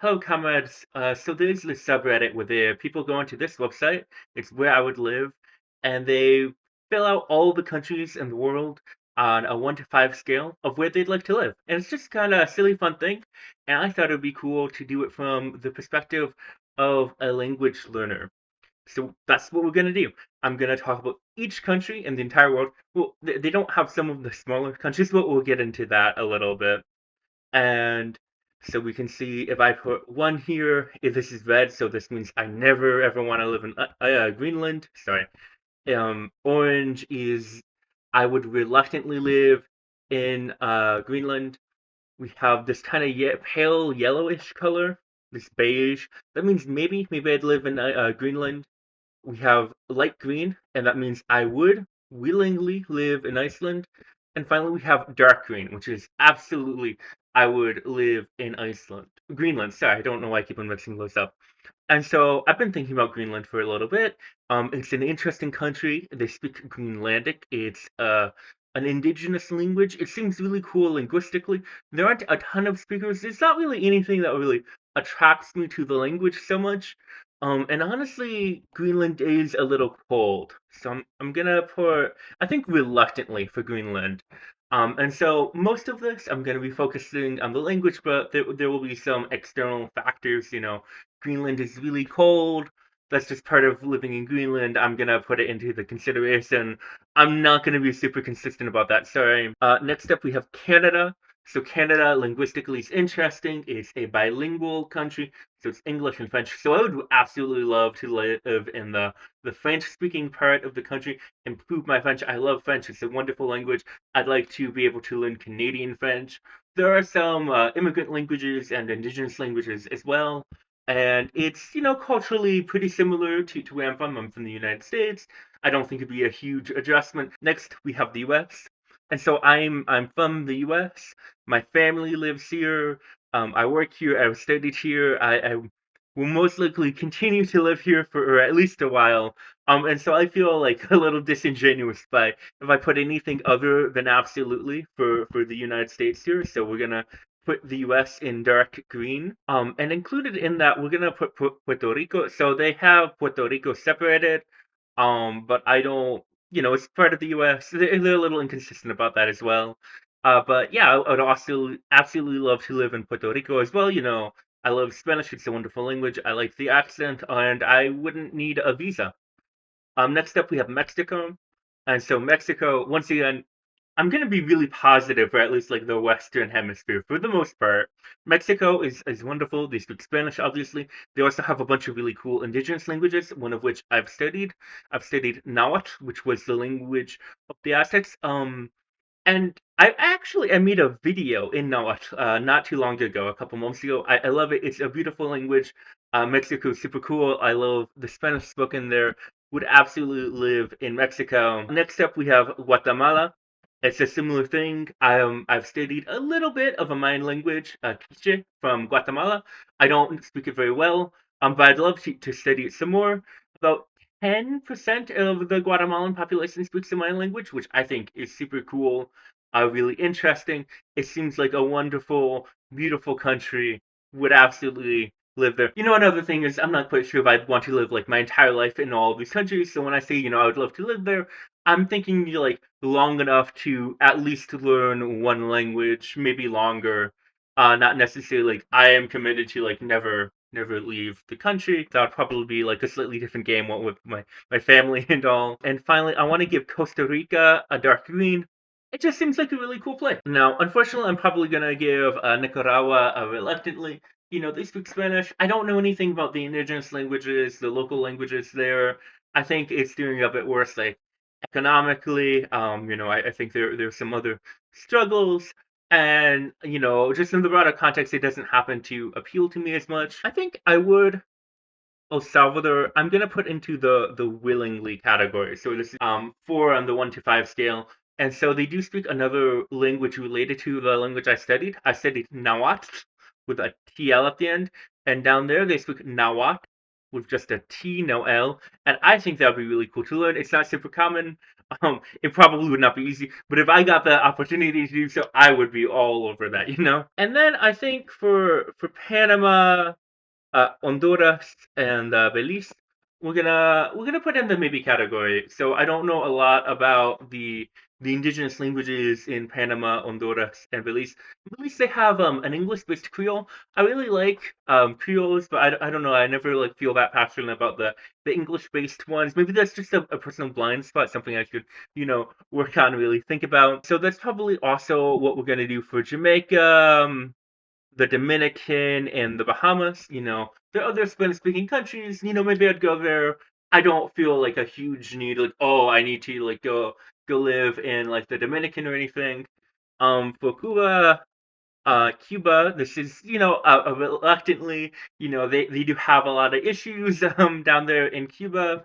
Hello, comrades. So there's this subreddit where people go onto this website. It's where I would live, and they fill out all the countries in the world on a 1 to 5 scale of where they'd like to live. And it's just kind of a silly, fun thing. And I thought it would be cool to do it from the perspective of a language learner. So that's what we're gonna do. I'm gonna talk about each country in the entire world. Well, they don't have some of the smaller countries, but we'll get into that a little bit. And so we can see if I put one here, if this is red, so this means I never ever want to live in Greenland. Sorry. Orange is I would reluctantly live in Greenland. We have this kind of pale yellowish color, this beige. That means maybe I'd live in Greenland. We have light green, and that means I would willingly live in Iceland. And finally, we have dark green, which is absolutely I would live in Iceland. Greenland, sorry, I don't know why I keep on mixing those up. And so I've been thinking about Greenland for a little bit. It's an interesting country. They speak Greenlandic. It's an indigenous language. It seems really cool linguistically. There aren't a ton of speakers. There's not really anything that really attracts me to the language so much. And honestly, Greenland is a little cold, so I'm gonna put I think reluctantly for Greenland. And so most of this I'm gonna be focusing on the language, but there will be some external factors. Greenland is really cold. That's just part of living in Greenland. I'm gonna put it into the consideration. I'm not gonna be super consistent about that. Sorry. Next up, we have Canada. So Canada linguistically is interesting. It's a bilingual country, so it's English and French. So I would absolutely love to live in the French-speaking part of the country, improve my French. I love French. It's a wonderful language. I'd like to be able to learn Canadian French. There are some immigrant languages and indigenous languages as well. And it's, culturally pretty similar to where I'm from. I'm from the United States. I don't think it'd be a huge adjustment. Next, we have the US. And so I'm from the US. My family lives here. I work here. I've studied here. I will most likely continue to live here for at least a while. And so I feel like a little disingenuous if I put anything other than absolutely for the United States here. So we're gonna put the U.S. in dark green. And included in that, we're gonna put Puerto Rico. So they have Puerto Rico separated. But I don't, it's part of the U.S. They're a little inconsistent about that as well. But yeah, I would also absolutely love to live in Puerto Rico as well. I love Spanish. It's a wonderful language. I like the accent, and I wouldn't need a visa. Next up, we have Mexico. And so Mexico, once again, I'm going to be really positive for at least like the Western Hemisphere for the most part. Mexico is wonderful. They speak Spanish, obviously. They also have a bunch of really cool indigenous languages, one of which I've studied. I've studied Nahuatl, which was the language of the Aztecs. And I made a video in Nahuatl not too long ago, a couple months ago. I love it. It's a beautiful language. Mexico is super cool. I love the Spanish spoken there. Would absolutely live in Mexico. Next up, we have Guatemala. It's a similar thing. I've studied a little bit of a Mayan language, Quiche, from Guatemala. I don't speak it very well, but I'd love to study it some more. About 10% of the Guatemalan population speaks the Mayan language, which I think is super cool, really interesting. It seems like a wonderful, beautiful country. Would absolutely live there. Another thing is I'm not quite sure if I'd want to live like my entire life in all of these countries. So when I say, I would love to live there, I'm thinking like long enough to at least learn one language, maybe longer. Not necessarily like I am committed to like never leave the country. That would probably be like a slightly different game with my family and all. And finally, I want to give Costa Rica a dark green. It just seems like a really cool place. Now, unfortunately, I'm probably gonna give Nicaragua a reluctantly. They speak Spanish. I don't know anything about the indigenous languages, the local languages there. I think it's doing a bit worse, like economically. I think there's some other struggles, and just in the broader context, it doesn't happen to appeal to me as much. I think I would El Salvador. I'm gonna put into the willingly category. So this is 4 on the 1 to 5 scale. And so they do speak another language related to the language I studied. I studied Nahuatl with a TL at the end, and down there they speak Nahuatl with just a T, no L. And I think that would be really cool to learn. It's not super common. It probably would not be easy, but if I got the opportunity to do so, I would be all over that, you know. And then I think for Panama, Honduras and Belize, we're gonna put in the maybe category. So I don't know a lot about the indigenous languages in Panama, Honduras, and Belize. Belize they have an English-based Creole. I really like Creoles, but I don't know. I never like feel that passionate about the English-based ones. Maybe that's just a personal blind spot, something I should work on and really think about. So that's probably also what we're gonna do for Jamaica. The Dominican and the Bahamas, the other Spanish speaking countries, maybe I'd go there. I don't feel like a huge need, like, oh, I need to like go live in like the Dominican or anything. For Cuba, this is, reluctantly, they do have a lot of issues down there in Cuba.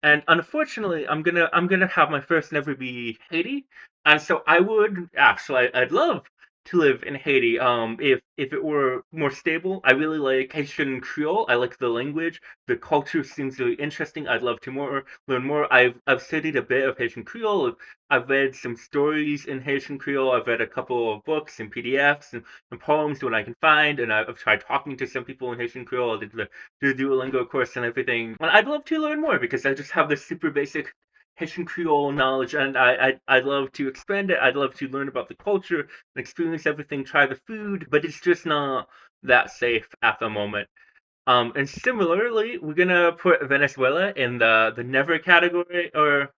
And unfortunately, I'm gonna have my first never be Haiti, and so I would actually I'd love to live in Haiti. If it were more stable, I really like Haitian Creole. I like the language. The culture seems really interesting. I'd love to learn more. I've studied a bit of Haitian Creole. I've read some stories in Haitian Creole. I've read a couple of books and PDFs and poems when I can find, and I've tried talking to some people in Haitian Creole. I did the Duolingo course and everything. And I'd love to learn more because I just have this super basic Haitian Creole knowledge, and I'd love to expand it. I'd love to learn about the culture and experience everything, try the food, but it's just not that safe at the moment. And similarly, we're gonna put Venezuela in the never category, or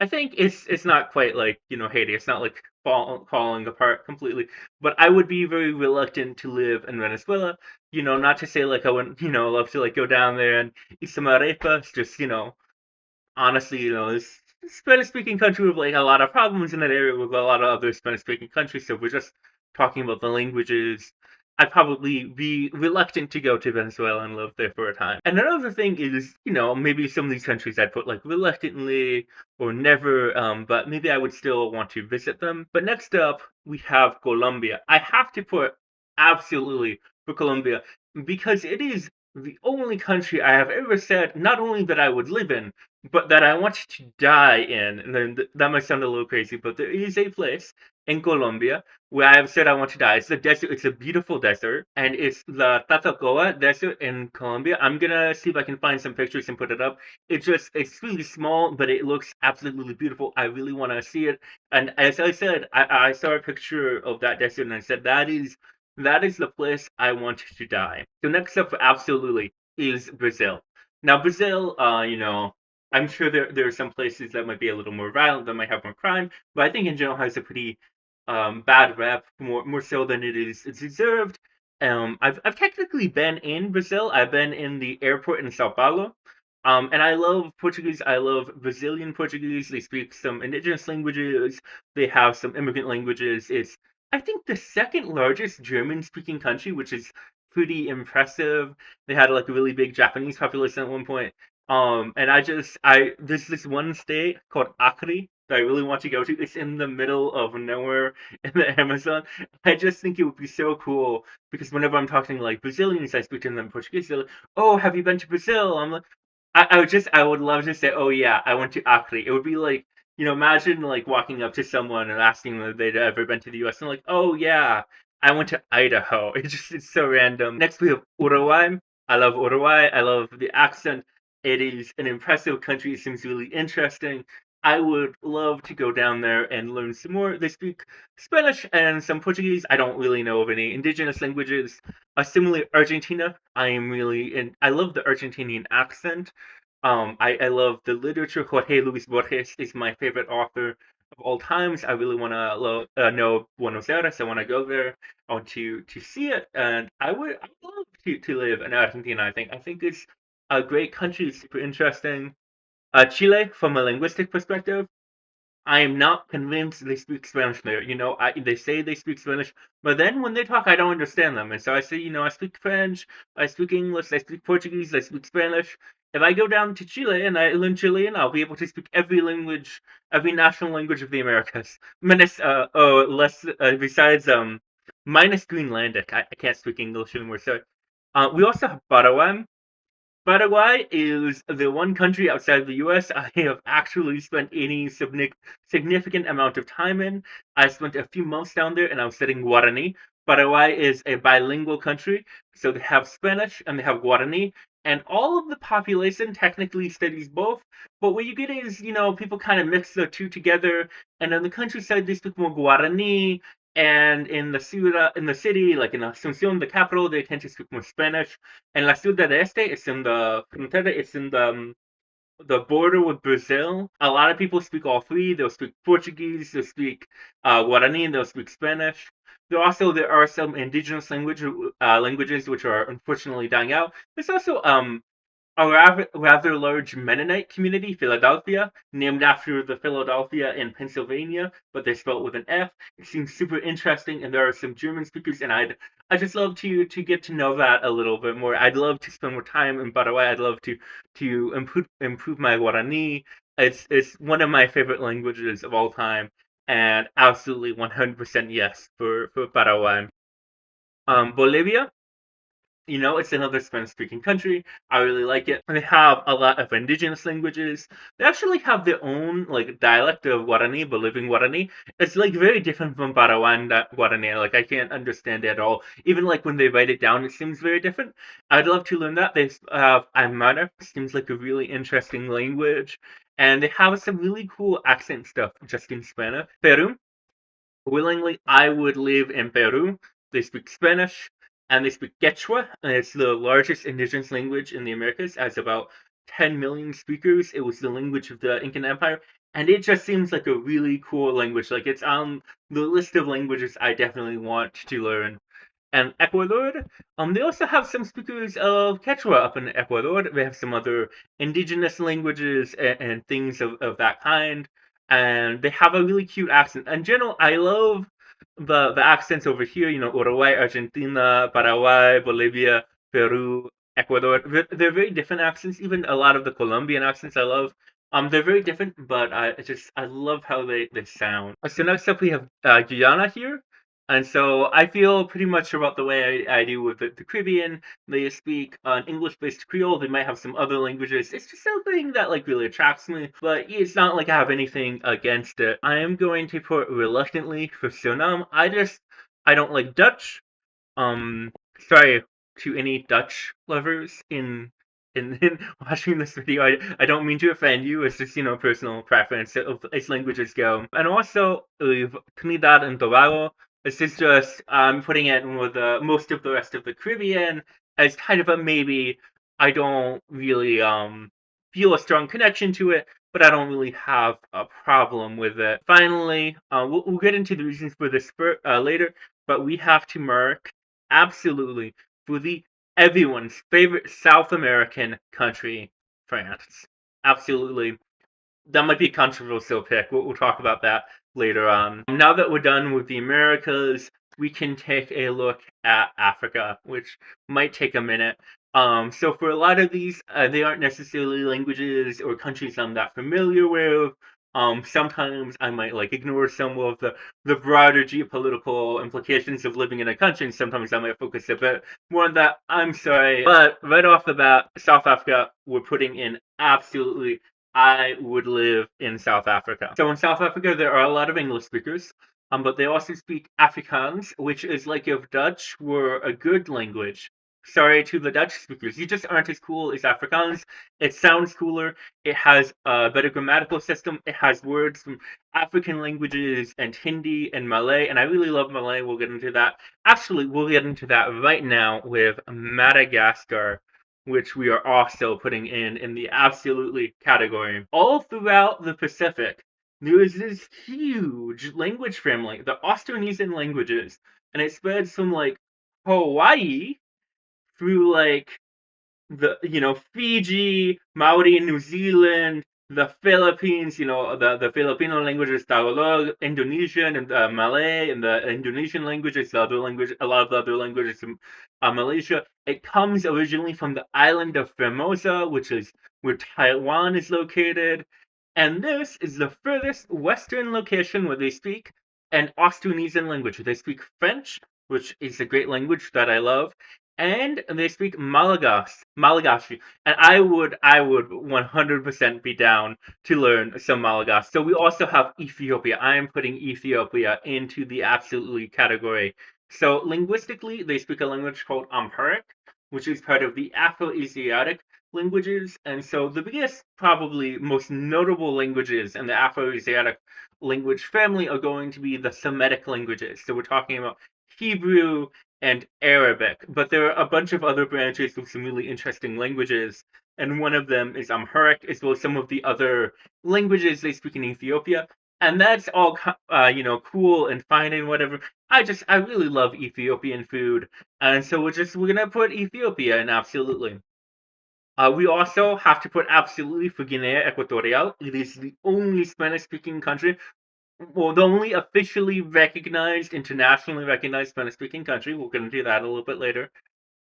I think it's not quite like Haiti. It's not like falling apart completely. But I would be very reluctant to live in Venezuela. Not to say like I wouldn't love to like go down there and eat some arepas. Just honestly, it's a Spanish speaking country with like a lot of problems in that area with a lot of other Spanish speaking countries. So if we're just talking about the languages, I'd probably be reluctant to go to Venezuela and live there for a time. And another thing is, maybe some of these countries I'd put like reluctantly or never, but maybe I would still want to visit them. But next up, we have Colombia. I have to put absolutely for Colombia because it is the only country I have ever said not only that I would live in, but that I want to die in. And then that might sound a little crazy, but there is a place in Colombia where I have said I want to die. It's the desert. It's a beautiful desert, and it's the Tatacoa Desert in Colombia. I'm gonna see if I can find some pictures and put it up. It's really small, but it looks absolutely beautiful. I really want to see it. And as I said, I saw a picture of that desert, and I said that is the place I want to die. So next up, absolutely, is Brazil. Now Brazil, I'm sure there are some places that might be a little more violent, that might have more crime, but I think in general has a pretty bad rep, more so than it's deserved. I've technically been in Brazil. I've been in the airport in Sao Paulo. And I love Portuguese. I love Brazilian Portuguese. They speak some indigenous languages. They have some immigrant languages. It's I think the second largest German speaking country, which is pretty impressive. They had like a really big Japanese population at one point. And there's this one state called Acre that I really want to go to. It's in the middle of nowhere in the Amazon. I just think it would be so cool because whenever I'm talking to like Brazilians, I speak to them in Portuguese. They're like, "Oh, have you been to Brazil?" I'm like, I would love to say, "Oh yeah, I went to Acre." It would be like, imagine like walking up to someone and asking them if they'd ever been to the U.S. and like, "Oh yeah, I went to Idaho." It's so random. Next we have Uruguay. I love Uruguay. I love the accent. It is an impressive country. It seems really interesting. I would love to go down there and learn some more. They speak Spanish and some Portuguese. I don't really know of any indigenous languages. Similarly, Argentina. I love the Argentinian accent. I love the literature. Jorge Luis Borges is my favorite author of all times. I really want to know Buenos Aires. I want to go there. I want to see it, and I'd love to live in Argentina. I think it's a great country. It's super interesting. Chile, from a linguistic perspective, I am not convinced they speak Spanish there. They say they speak Spanish, but then when they talk, I don't understand them. And so I say, I speak French, I speak English, I speak Portuguese, I speak Spanish. If I go down to Chile and I learn Chilean, I'll be able to speak every language, every national language of the Americas. Besides, minus Greenlandic. I can't speak English anymore. So, we also have Paraguay. Paraguay is the one country outside of the US I have actually spent any significant amount of time in. I spent a few months down there and I was studying Guarani. Paraguay is a bilingual country, so they have Spanish and they have Guarani, and all of the population technically studies both. But what you get is, people kind of mix the two together, and in the countryside they speak more Guarani, and in the city, like in Asunción, the capital, they tend to speak more Spanish. And La Ciudad de Este, it's in the frontera, it's in the border with Brazil. A lot of people speak all three. They'll speak Portuguese, they'll speak Guarani, and they'll speak Spanish. There are some indigenous languages which are unfortunately dying out. There's also a rather large Mennonite community, Philadelphia, named after the Philadelphia in Pennsylvania, but they spell it with an F. It seems super interesting, and there are some German speakers, and I just love to get to know that a little bit more. I'd love to spend more time in Paraguay. I'd love to improve my Guarani. It's one of my favorite languages of all time, and absolutely 100% yes for Paraguay. Bolivia, it's another Spanish speaking country. I really like it. They have a lot of indigenous languages. They actually have their own like dialect of Guarani, Bolivian Guarani. It's like very different from Paraguayan Guarani. Like I can't understand it at all. Even like when they write it down, it seems very different. I'd love to learn that. They have Aymara, seems like a really interesting language. And they have some really cool accent stuff just in Spanish. Peru, willingly, I would live in Peru. They speak Spanish and they speak Quechua, and it's the largest indigenous language in the Americas, has about 10 million speakers. It was the language of the Incan Empire, and it just seems like a really cool language. Like it's on the list of languages I definitely want to learn. And Ecuador, they also have some speakers of Quechua up in Ecuador. They have some other indigenous languages and things of that kind. And they have a really cute accent. In general, I love the accents over here, Uruguay, Argentina, Paraguay, Bolivia, Peru, Ecuador. They're very different accents. Even a lot of the Colombian accents I love. They're very different, but I love how they sound. So next up we have Guyana here. And so I feel pretty much about the way I do with the Caribbean. They speak an English-based Creole. They might have some other languages. It's just something that like really attracts me. But it's not like I have anything against it. I am going to put reluctantly for Suriname. I don't like Dutch. Um, sorry to any Dutch lovers in watching this video. I don't mean to offend you. It's just personal preference as languages go. And also Trinidad and Tobago. This is just putting it in with most of the rest of the Caribbean as kind of a maybe. I don't really feel a strong connection to it, but I don't really have a problem with it. Finally, we'll get into the reasons for this later, but we have to mark absolutely for the everyone's favorite South American country, France. Absolutely. That might be a controversial pick. We'll talk about that later on. Now that we're done with the Americas, we can take a look at Africa, which might take a minute. So for a lot of these, they aren't necessarily languages or countries I'm that familiar with. Sometimes I might like ignore some of the broader geopolitical implications of living in a country, and sometimes I might focus a bit more on that. I'm sorry, but right off the bat, South Africa, we're putting in absolutely I would live in South Africa. So in South Africa, there are a lot of English speakers, but they also speak Afrikaans, which is like if Dutch were a good language. Sorry to the Dutch speakers, you just aren't as cool as Afrikaans. It sounds cooler. It has a better grammatical system. It has words from African languages and Hindi and Malay, and I really love Malay. We'll get into that. Actually, we'll get into that right now with Madagascar, which we are also putting in the absolutely category. All throughout the Pacific, there is this huge language family, the Austronesian languages, and it spreads from like Hawaii through like the Fiji, Maori in New Zealand, the Philippines, the Filipino languages, Tagalog, Indonesian, and Malay, and the Indonesian languages, a lot of the other languages from Malaysia. It comes originally from the island of Formosa, which is where Taiwan is located, and this is the furthest western location where they speak an Austronesian language. They speak French, which is a great language that I love, and they speak Malagasy, and I would 100% be down to learn some Malagasy. So we also have Ethiopia. I am putting Ethiopia into the absolutely category. So linguistically, they speak a language called Amharic, which is part of the Afro-Asiatic languages, and so the biggest, probably most notable languages in the Afro-Asiatic language family are going to be the Semitic languages. So we're talking about Hebrew and Arabic, but there are a bunch of other branches with some really interesting languages, and one of them is Amharic, as well as some of the other languages they speak in Ethiopia. And that's all, cool and fine and whatever. I really love Ethiopian food, and so we're gonna put Ethiopia in absolutely. We also have to put absolutely for Guinea Equatorial. It is the only Spanish-speaking country, well, the only officially recognized, internationally recognized Spanish-speaking country. We're going to do that a little bit later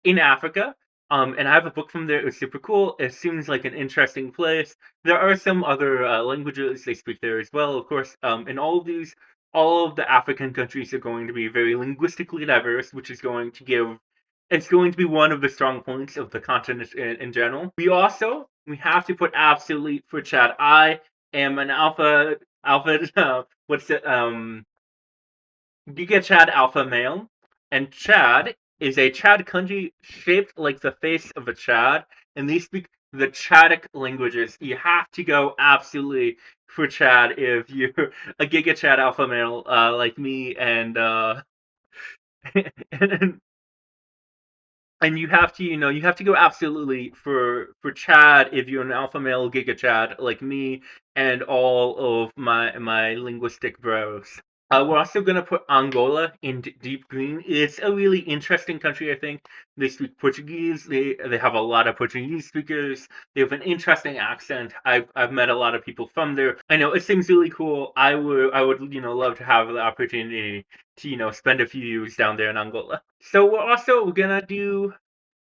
in Africa. And I have a book from there. It's super cool. It seems like an interesting place. There are some other languages they speak there as well, of course. And all of the African countries are going to be very linguistically diverse, which is going to give. It's going to be one of the strong points of the continent in general. We have to put absolutely for Chad. I am an alpha. What's it? Giga Chad alpha male, and Chad is a Chad country shaped like the face of a Chad, and they speak the Chadic languages. You have to go absolutely for Chad if you're a Giga Chad alpha male like me, and and you have to go absolutely for Chad if you're an alpha male Giga Chad like me and all of my linguistic bros. We're also going to put Angola in deep green. It's a really interesting country, I think. They speak Portuguese. They have a lot of Portuguese speakers. They have an interesting accent. I've met a lot of people from there. I know it seems really cool. I would love to have the opportunity to spend a few years down there in Angola. So we're gonna do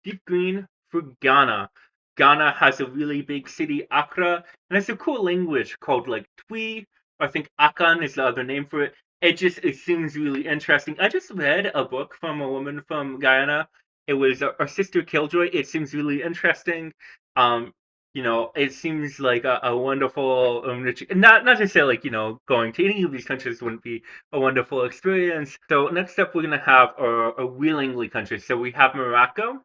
deep green for Ghana. Ghana has a really big city, Accra, and it's a cool language called like Twi. I think Akan is the other name for it. It seems really interesting. I just read a book from a woman from Guyana. It was our sister Killjoy. It seems really interesting. Um, it seems like a wonderful, not to say like going to any of these countries wouldn't be a wonderful experience. So next up, we're gonna have a willingly country. So we have Morocco.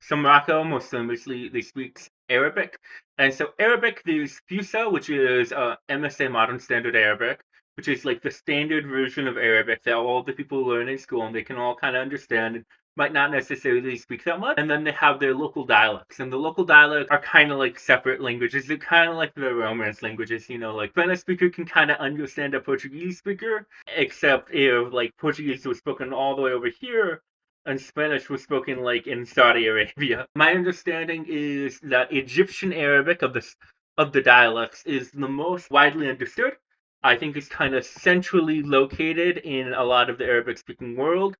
So Morocco, most famously, they speak Arabic, and so Arabic, there's Fusa, which is MSA Modern Standard Arabic, which is like the standard version of Arabic that all the people learn in school and they can all kind of understand and might not necessarily speak that much. And then they have their local dialects, and the local dialects are kind of like separate languages. They're kind of like the Romance languages, like Spanish speaker can kind of understand a Portuguese speaker, except if like Portuguese was spoken all the way over here and Spanish was spoken like in Saudi Arabia. My understanding is that Egyptian Arabic of the dialects is the most widely understood. I think it's kind of centrally located in a lot of the Arabic speaking world.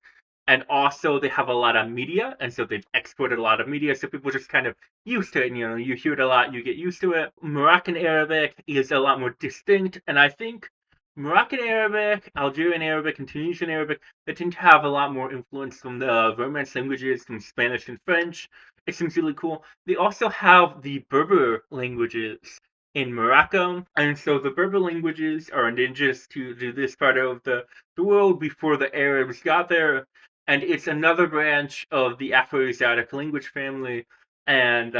And also they have a lot of media, and so they've exported a lot of media, so people just kind of used to it. And, you hear it a lot, you get used to it. Moroccan Arabic is a lot more distinct, and I think Moroccan Arabic, Algerian Arabic, and Tunisian Arabic, they tend to have a lot more influence from the Romance languages, from Spanish and French. It seems really cool. They also have the Berber languages in Morocco, and so the Berber languages are indigenous to this part of the world before the Arabs got there, and it's another branch of the Afro-Asiatic language family. And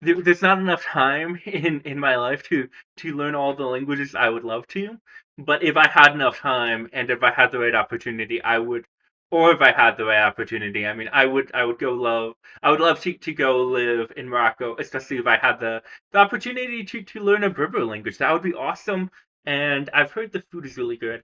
there's not enough time in my life to learn all the languages I would love to. But if I had enough time and if I had the right opportunity, I would. Or if I had the right opportunity, I mean, I would love to go live in Morocco, especially if I had the opportunity to learn a Berber language. That would be awesome. And I've heard the food is really good.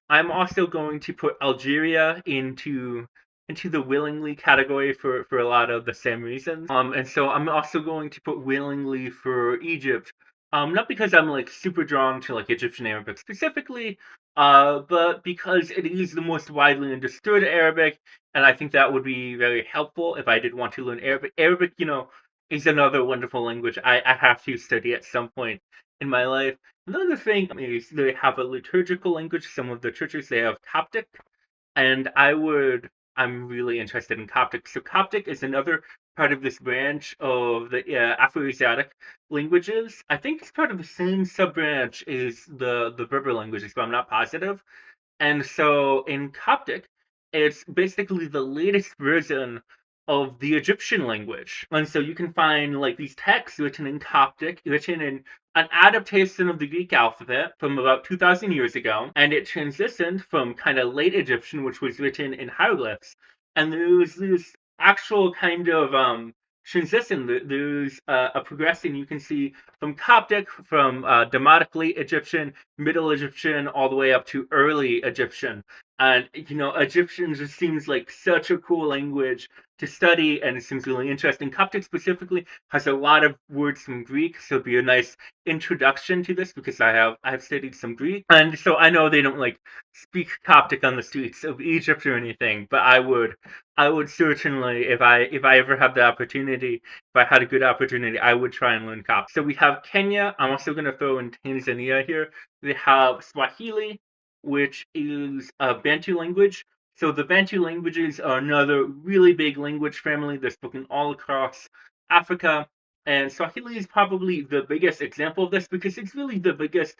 I'm also going to put Algeria into the willingly category for a lot of the same reasons. And so I'm also going to put willingly for Egypt. Not because I'm like super drawn to like Egyptian Arabic specifically, but because it is the most widely understood Arabic, and I think that would be very helpful if I did want to learn Arabic. Arabic, is another wonderful language I have to study at some point in my life. Another thing is they have a liturgical language. Some of the churches they have Coptic, and I'm really interested in Coptic. So Coptic is another part of this branch of the Afroasiatic languages. I think it's part of the same sub-branch as the Berber languages, but I'm not positive. And so in Coptic, it's basically the latest version of the Egyptian language. And so you can find like these texts written in Coptic, written in an adaptation of the Greek alphabet from about 2,000 years ago. And it transitioned from kind of late Egyptian, which was written in hieroglyphs. And there's this actual kind of transition. There's a progression you can see from Coptic, from Demotic late Egyptian, Middle Egyptian, all the way up to early Egyptian. And Egyptian just seems like such a cool language to study, and it seems really interesting. Coptic specifically has a lot of words from Greek, so it'd be a nice introduction to this because I have studied some Greek, and so I know they don't like speak Coptic on the streets of Egypt or anything, but I would certainly, if I ever have the opportunity, if I had a good opportunity, I would try and learn Coptic. So we have Kenya. I'm also going to throw in Tanzania here. They have Swahili, which is a Bantu language. So the Bantu languages are another really big language family. They're spoken all across Africa. And Swahili is probably the biggest example of this because it's really the biggest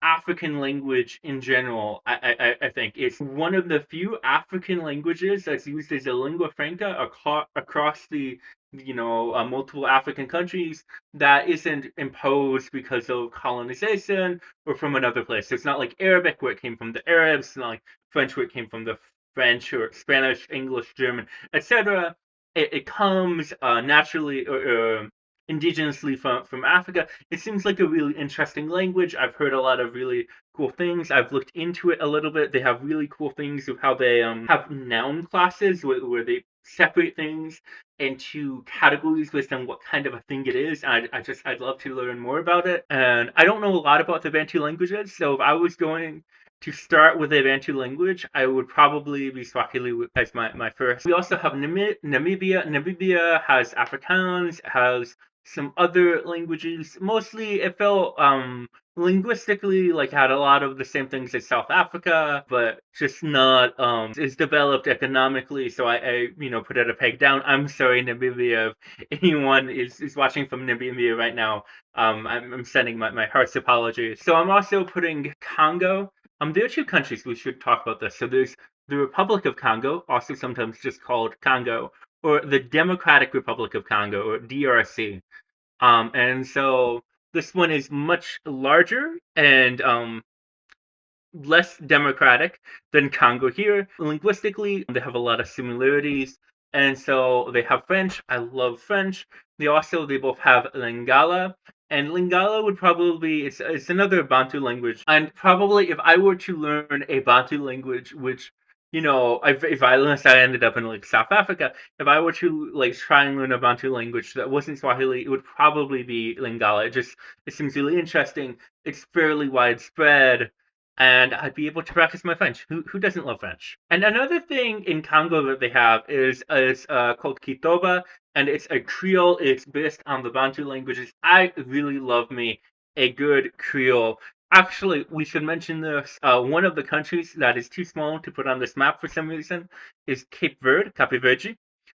African language in general. I think it's one of the few African languages that's used as a lingua franca across the multiple African countries that isn't imposed because of colonization or from another place. So it's not like Arabic where it came from the Arabs, it's not like French where it came from the French or Spanish, English, German, etc. It comes naturally or indigenously from Africa. It seems like a really interesting language. I've heard a lot of really cool things. I've looked into it a little bit. They have really cool things of how they have noun classes where they separate things into categories based on what kind of a thing it is. I'd love to learn more about it. And I don't know a lot about the Bantu languages, so if I was going to start with a Bantu language, I would probably be Swahili as my first. We also have Namibia. Namibia has Afrikaans, has some other languages. Mostly, it felt linguistically like had a lot of the same things as South Africa, but just not is developed economically. So I put it a peg down. I'm sorry, Namibia. If anyone is watching from Namibia right now, I'm sending my heart's apologies. So I'm also putting Congo. There are two countries we should talk about this. So there's the Republic of Congo, also sometimes just called Congo, or the Democratic Republic of Congo, or DRC. And so this one is much larger and less democratic than Congo here. Linguistically, they have a lot of similarities. And so they have French. I love French. They both have Lingala. And Lingala would probably it's another Bantu language. And probably if I were to learn a Bantu language, which if I unless I ended up in like South Africa, if I were to like try and learn a Bantu language that wasn't Swahili, it would probably be Lingala. It seems really interesting. It's fairly widespread and I'd be able to practice my French. Who doesn't love French? And another thing in Congo that they have is it's called Kitoba, and it's a Creole. It's based on the Bantu languages. I really love me a good Creole. Actually, we should mention this. One of the countries that is too small to put on this map for some reason is Cape Verde.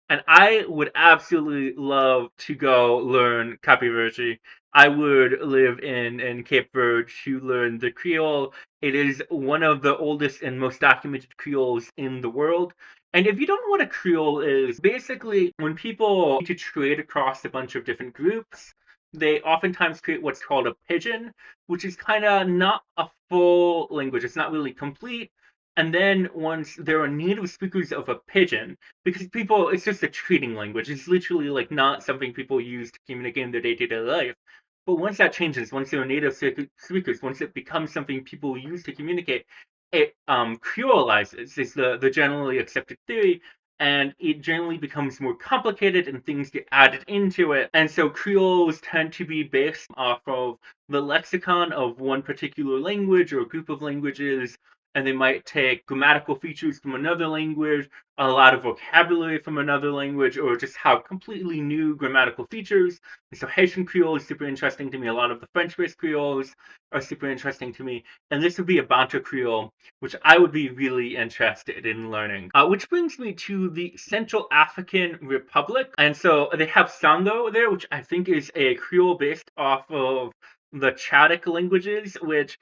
And I would absolutely love to go learn Cape Verde. I would live in Cape Verde to learn the Creole. It is one of the oldest and most documented Creoles in the world. And if you don't know what a Creole is, basically when people need to trade across a bunch of different groups, they oftentimes create what's called a pidgin, which is kind of not a full language. It's not really complete. And then once there are native speakers of a pidgin, because it's just a trading language. It's literally like not something people use to communicate in their day-to-day life. But once that changes, once there are native speakers, once it becomes something people use to communicate, it creolizes is the generally accepted theory, and it generally becomes more complicated and things get added into it. And so Creoles tend to be based off of the lexicon of one particular language or group of languages, and they might take grammatical features from another language, a lot of vocabulary from another language, or just have completely new grammatical features. And so Haitian Creole is super interesting to me. A lot of the French-based Creoles are super interesting to me. And this would be a Bantu Creole, which I would be really interested in learning. Which brings me to the Central African Republic. And so they have Sango there, which I think is a Creole based off of the Chadic languages, which,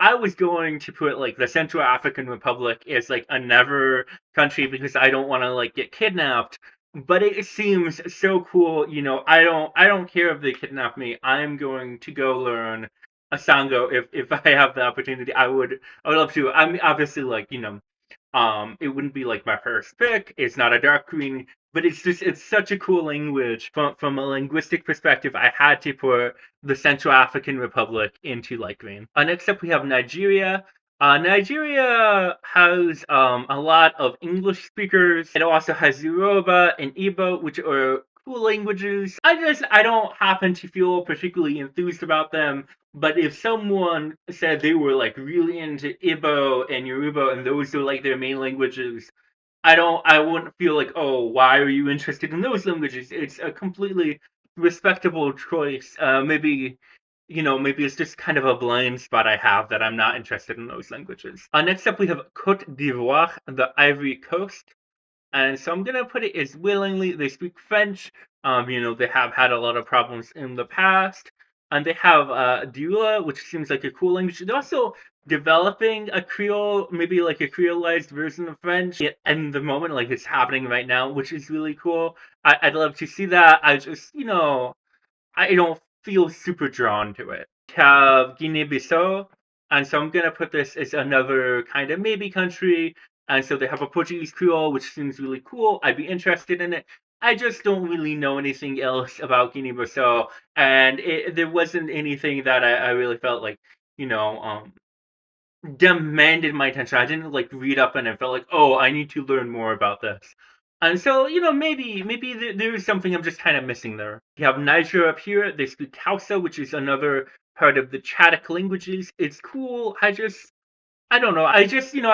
I was going to put like the Central African Republic as like a never country because I don't want to like get kidnapped. But it seems so cool, I don't care if they kidnap me. I'm going to go learn a Sango if I have the opportunity. I would love to. I'm obviously like, it wouldn't be like my first pick. It's not a dark green, but it's such a cool language. From a linguistic perspective, I had to put the Central African Republic into light green. Next up, we have Nigeria. Nigeria has a lot of English speakers. It also has Yoruba and Igbo, which are cool languages. I don't happen to feel particularly enthused about them. But if someone said they were like really into Igbo and Yoruba and those are like their main languages, I wouldn't feel like, oh, why are you interested in those languages? It's a completely respectable choice. Maybe it's just kind of a blind spot I have that I'm not interested in those languages. Next up, we have Cote d'Ivoire, the Ivory Coast. And so I'm gonna put it as willingly. They speak French. They have had a lot of problems in the past, and they have Dula, which seems like a cool language. They're also developing a Creole, maybe like a creolized version of French. In the moment, like it's happening right now, which is really cool. I'd love to see that. I don't feel super drawn to it. Have Guinea-Bissau, and so I'm gonna put this as another kind of maybe country. And so they have a Portuguese Creole, which seems really cool. I'd be interested in it. I just don't really know anything else about Guinea-Bissau, and there wasn't anything that I really felt like, you know, um, demanded my attention. I didn't like read up and it felt like, oh, I need to learn more about this. And so, maybe there is something I'm just kind of missing there. You have Niger up here. They speak Hausa, which is another part of the Chadic languages. It's cool. I don't know. I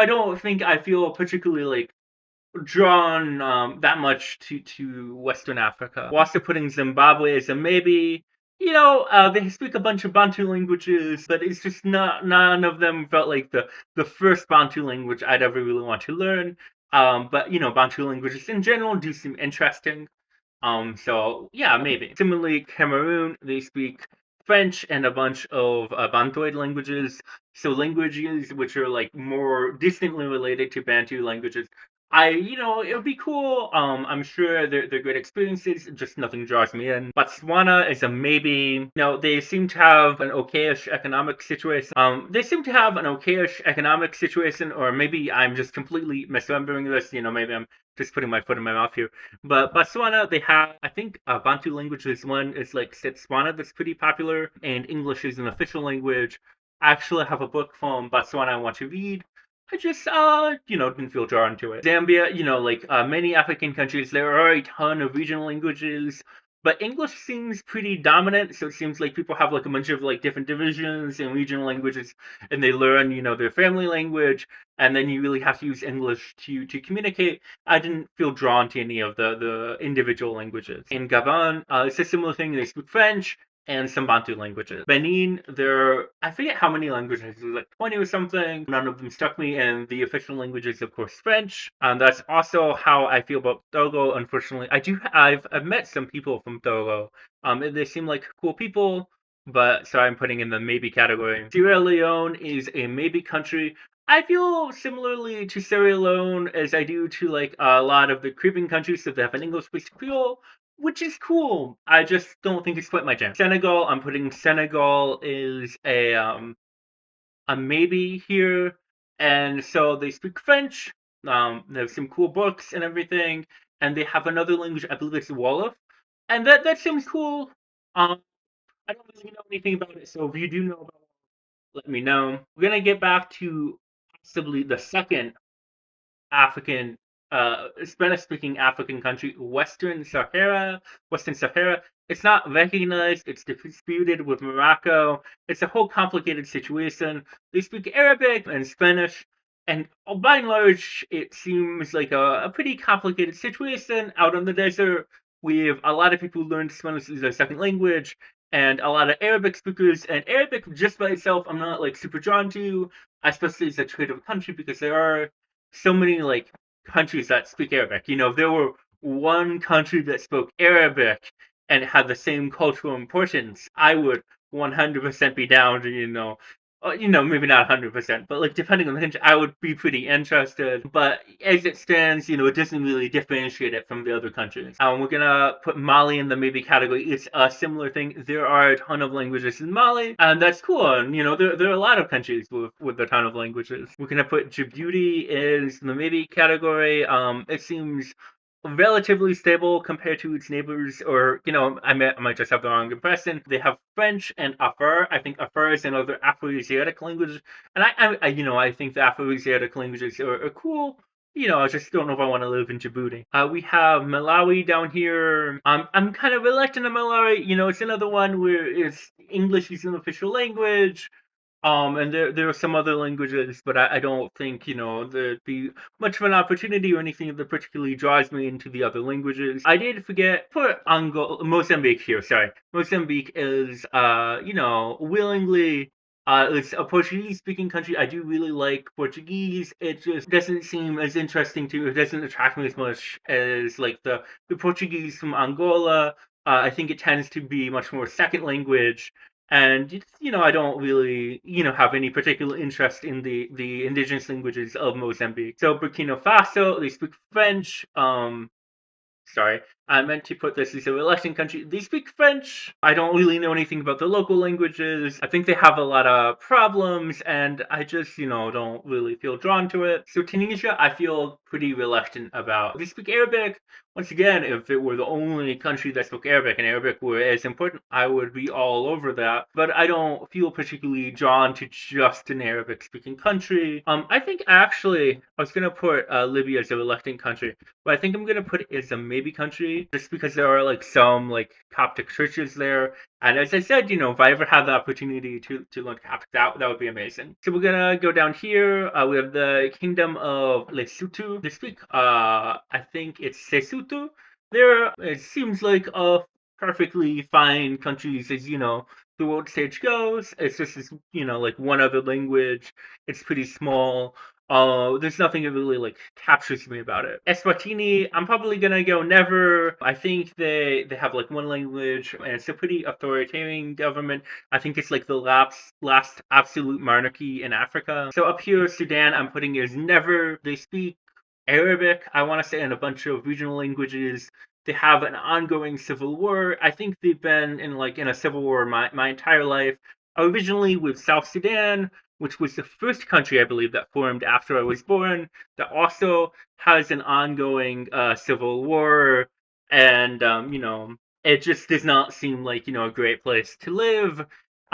don't think I feel particularly like drawn that much to Western Africa. Also putting Zimbabwe as a maybe. They speak a bunch of Bantu languages, but it's just not none of them felt like the first Bantu language I'd ever really want to learn. But Bantu languages in general do seem interesting. So yeah, maybe. Similarly, Cameroon, they speak French and a bunch of Bantoid languages. So languages which are like more distantly related to Bantu languages. It would be cool. I'm sure they're good experiences. Just nothing draws me in. Botswana is a maybe. They seem to have an okayish economic situation. Or maybe I'm just completely misremembering this. Maybe I'm just putting my foot in my mouth here. But Botswana, they have, I think, Bantu languages. One is like Setswana that's pretty popular, and English is an official language. I actually have a book from Botswana I want to read. I just, didn't feel drawn to it. Zambia, like many African countries, there are a ton of regional languages, but English seems pretty dominant. So it seems like people have like a bunch of like different divisions and regional languages, and they learn, their family language, and then you really have to use English to communicate. I didn't feel drawn to any of the individual languages. In Gabon, it's a similar thing. They speak French and some Bantu languages. Benin, I forget how many languages, it was like 20 or something. None of them stuck me, and the official language is, of course, French. And that's also how I feel about Togo, unfortunately. I've met some people from Togo. They seem like cool people, but so I'm putting in the maybe category. Sierra Leone is a maybe country. I feel similarly to Sierra Leone as I do to like a lot of the Caribbean countries that have an English-based Creole, which is cool. I just don't think it's quite my jam. Senegal, I'm putting Senegal is a maybe here, and so they speak French. They have some cool books and everything, and they have another language. I believe it's Wolof, and that seems cool. Um, I don't really know anything about it, so if you do know about it, let me know. We're gonna get back to possibly the second African, Spanish-speaking African country, Western Sahara. It's not recognized. It's disputed with Morocco. It's a whole complicated situation. They speak Arabic and Spanish, and by and large, it seems like a pretty complicated situation out on the desert. We have a lot of people who learn Spanish as a second language, and a lot of Arabic speakers. And Arabic, just by itself, I'm not like super drawn to, especially as a trade of country, because there are so many like countries that speak Arabic. If there were one country that spoke Arabic and had the same cultural importance, I would 100% be down to maybe not 100%, but like depending on the country, I would be pretty interested. But as it stands, it doesn't really differentiate it from the other countries. We're gonna put Mali in the maybe category. It's a similar thing. There are a ton of languages in Mali, and that's cool. And there are a lot of countries with a ton of languages. We're gonna put Djibouti is the maybe category. It seems relatively stable compared to its neighbors, or I might just have the wrong impression. They have French and Afar. I think Afar is another Afro-Asiatic language, and I think the Afro-Asiatic languages are cool. I just don't know if I want to live in Djibouti. We have Malawi down here. I'm kind of reluctant to Malawi. It's another one where it's English is an official language. And there are some other languages, but I don't think there'd be much of an opportunity or anything that particularly draws me into the other languages. I did forget put Mozambique here. Sorry, Mozambique is willingly. It's a Portuguese-speaking country. I do really like Portuguese. It just doesn't seem as interesting to. It doesn't attract me as much as like the Portuguese from Angola. I think it tends to be much more second language, and I don't really have any particular interest in the indigenous languages of Mozambique. So Burkina Faso, they speak French. Sorry, I meant to put this as a relaxing country. They speak French. I don't really know anything about the local languages. I think they have a lot of problems, and I just, don't really feel drawn to it. So Tunisia, I feel pretty reluctant about. They speak Arabic. Once again, if it were the only country that spoke Arabic and Arabic were as important, I would be all over that. But I don't feel particularly drawn to just an Arabic-speaking country. I think actually I was gonna put Libya as a reluctant country, but I think I'm gonna put it as a maybe country just because there are like some like Coptic churches there. And as I said, if I ever have the opportunity to learn Coptic, that would be amazing. So we're gonna go down here. We have the Kingdom of Lesotho. They speak, I think it's Sesotho. There, it seems like a perfectly fine country, as the world stage goes. It's just this, like one other language. It's pretty small. There's nothing that really like captures me about it. Eswatini, I'm probably gonna go never. I think they have like one language and it's a pretty authoritarian government. I think it's like the last absolute monarchy in Africa. So up here, Sudan, I'm putting is never. They speak Arabic, I want to say, and a bunch of regional languages. They have an ongoing civil war. I think they've been in a civil war my entire life. Originally with South Sudan, which was the first country I believe that formed after I was born, that also has an ongoing civil war, and it just does not seem like a great place to live.